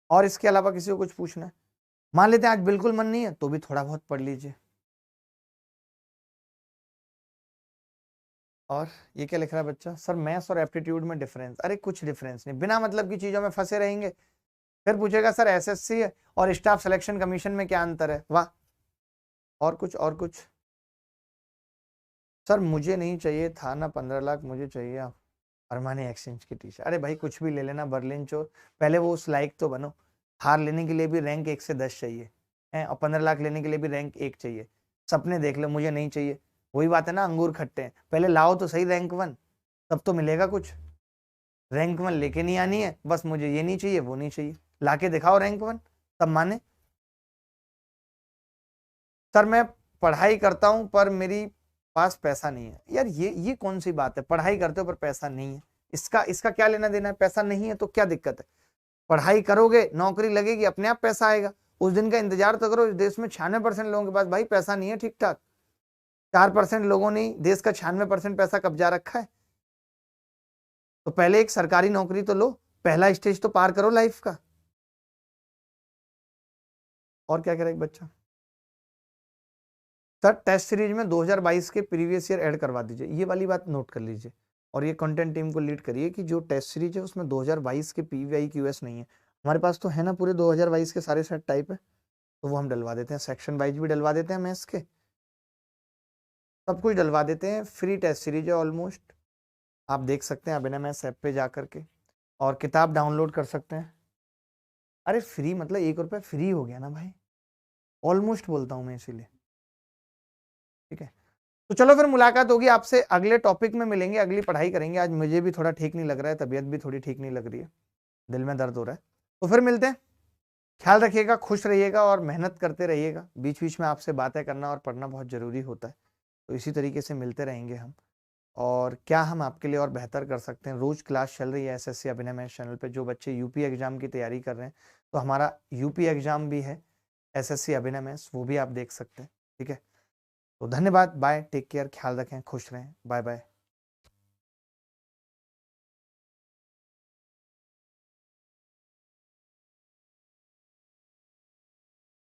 और इसके अलावा किसी को कुछ पूछना है? मान लेते हैं आज बिल्कुल मन नहीं है तो भी थोड़ा बहुत पढ़ लीजिए। और ये क्या लिख रहा है बच्चा, सर मैथ्स और एप्टीट्यूड में डिफरेंस? अरे कुछ डिफरेंस नहीं, बिना मतलब की चीजों में फंसे रहेंगे। फिर पूछेगा सर एसएससी और स्टाफ सिलेक्शन कमीशन में क्या अंतर है? वाह। और कुछ और कुछ? सर मुझे नहीं चाहिए था ना 15 लाख, मुझे चाहिए अरमानी एक्सचेंज की टी शर्ट। अरे भाई कुछ भी ले लेना, बर्लिन चोर, पहले वो उस लायक तो बनो। हार लेने के लिए भी रैंक 1 से 10 चाहिए है, और 15 लाख लेने के लिए भी रैंक 1 चाहिए। सपने देख लो, मुझे नहीं चाहिए। वही बात है ना, अंगूर खट्टे हैं, पहले लाओ तो सही रैंक 1, तब तो मिलेगा कुछ। रैंक 1 लेके नहीं आनी है, बस मुझे ये नहीं चाहिए वो नहीं चाहिए, लाके दिखाओ रैंक 1 तब माने। सर मैं पढ़ाई करता हूं पर मेरी पास पैसा नहीं है। यार ये कौन सी बात है, पढ़ाई करते हो पर पैसा नहीं है? इसका इसका क्या लेना देना है? पैसा नहीं है तो क्या दिक्कत है? पढ़ाई करोगे, नौकरी लगेगी, अपने आप पैसा आएगा। उस दिन का इंतजार तो करो। इस देश में 96% लोगों के पास भाई पैसा नहीं है ठीक ठाक। 4% लोगों ने देश का 96% पैसा कब्जा रखा है। तो पहले एक सरकारी नौकरी तो लो, पहला स्टेज तो पार करो लाइफ का। और क्या करेगा बच्चा? सर टेस्ट सीरीज में 2022 के प्रीवियस ईयर ऐड करवा दीजिए, ये वाली बात नोट कर लीजिए। और ये कंटेंट टीम को लीड करिए कि जो टेस्ट सीरीज है उसमें 2022 के पीवीआई क्यूएस नहीं है। हमारे पास तो है ना, पूरे 2022 के सारे सेट टाइप है, तो वो हम डलवा देते हैं। सेक्शन वाइज भी डलवा देते हैं, मैथ्स के सब कुछ डलवा देते हैं। फ्री टेस्ट सीरीज है ऑलमोस्ट, आप देख सकते हैं अभिनव मैथ्स ऐप पे जा करके, और किताब डाउनलोड कर सकते हैं। अरे फ्री मतलब 1 रुपये फ्री हो गया ना भाई, ऑलमोस्ट बोलता हूँ मैं इसीलिए। ठीक है, तो चलो फिर मुलाकात होगी आपसे, अगले टॉपिक में मिलेंगे, अगली पढ़ाई करेंगे। आज मुझे भी थोड़ा ठीक नहीं लग रहा है, तबीयत भी थोड़ी ठीक नहीं लग रही है, दिल में दर्द हो रहा है। तो फिर मिलते हैं, ख्याल रखिएगा, खुश रहिएगा और मेहनत करते रहिएगा। बीच बीच में आपसे बातें करना और पढ़ना बहुत जरूरी होता है, तो इसी तरीके से मिलते रहेंगे हम। और क्या हम आपके लिए और बेहतर कर सकते हैं, रोज क्लास चल रही है एसएससी अभिनव मैथ्स चैनल पे। जो बच्चे यूपी एग्जाम की तैयारी कर रहे हैं तो हमारा यूपी एग्जाम भी है एसएससी अभिनव मैथ्स, वो भी आप देख सकते हैं। ठीक है, तो धन्यवाद, बाय, टेक केयर, ख्याल रखें, खुश रहें, बाय बाय।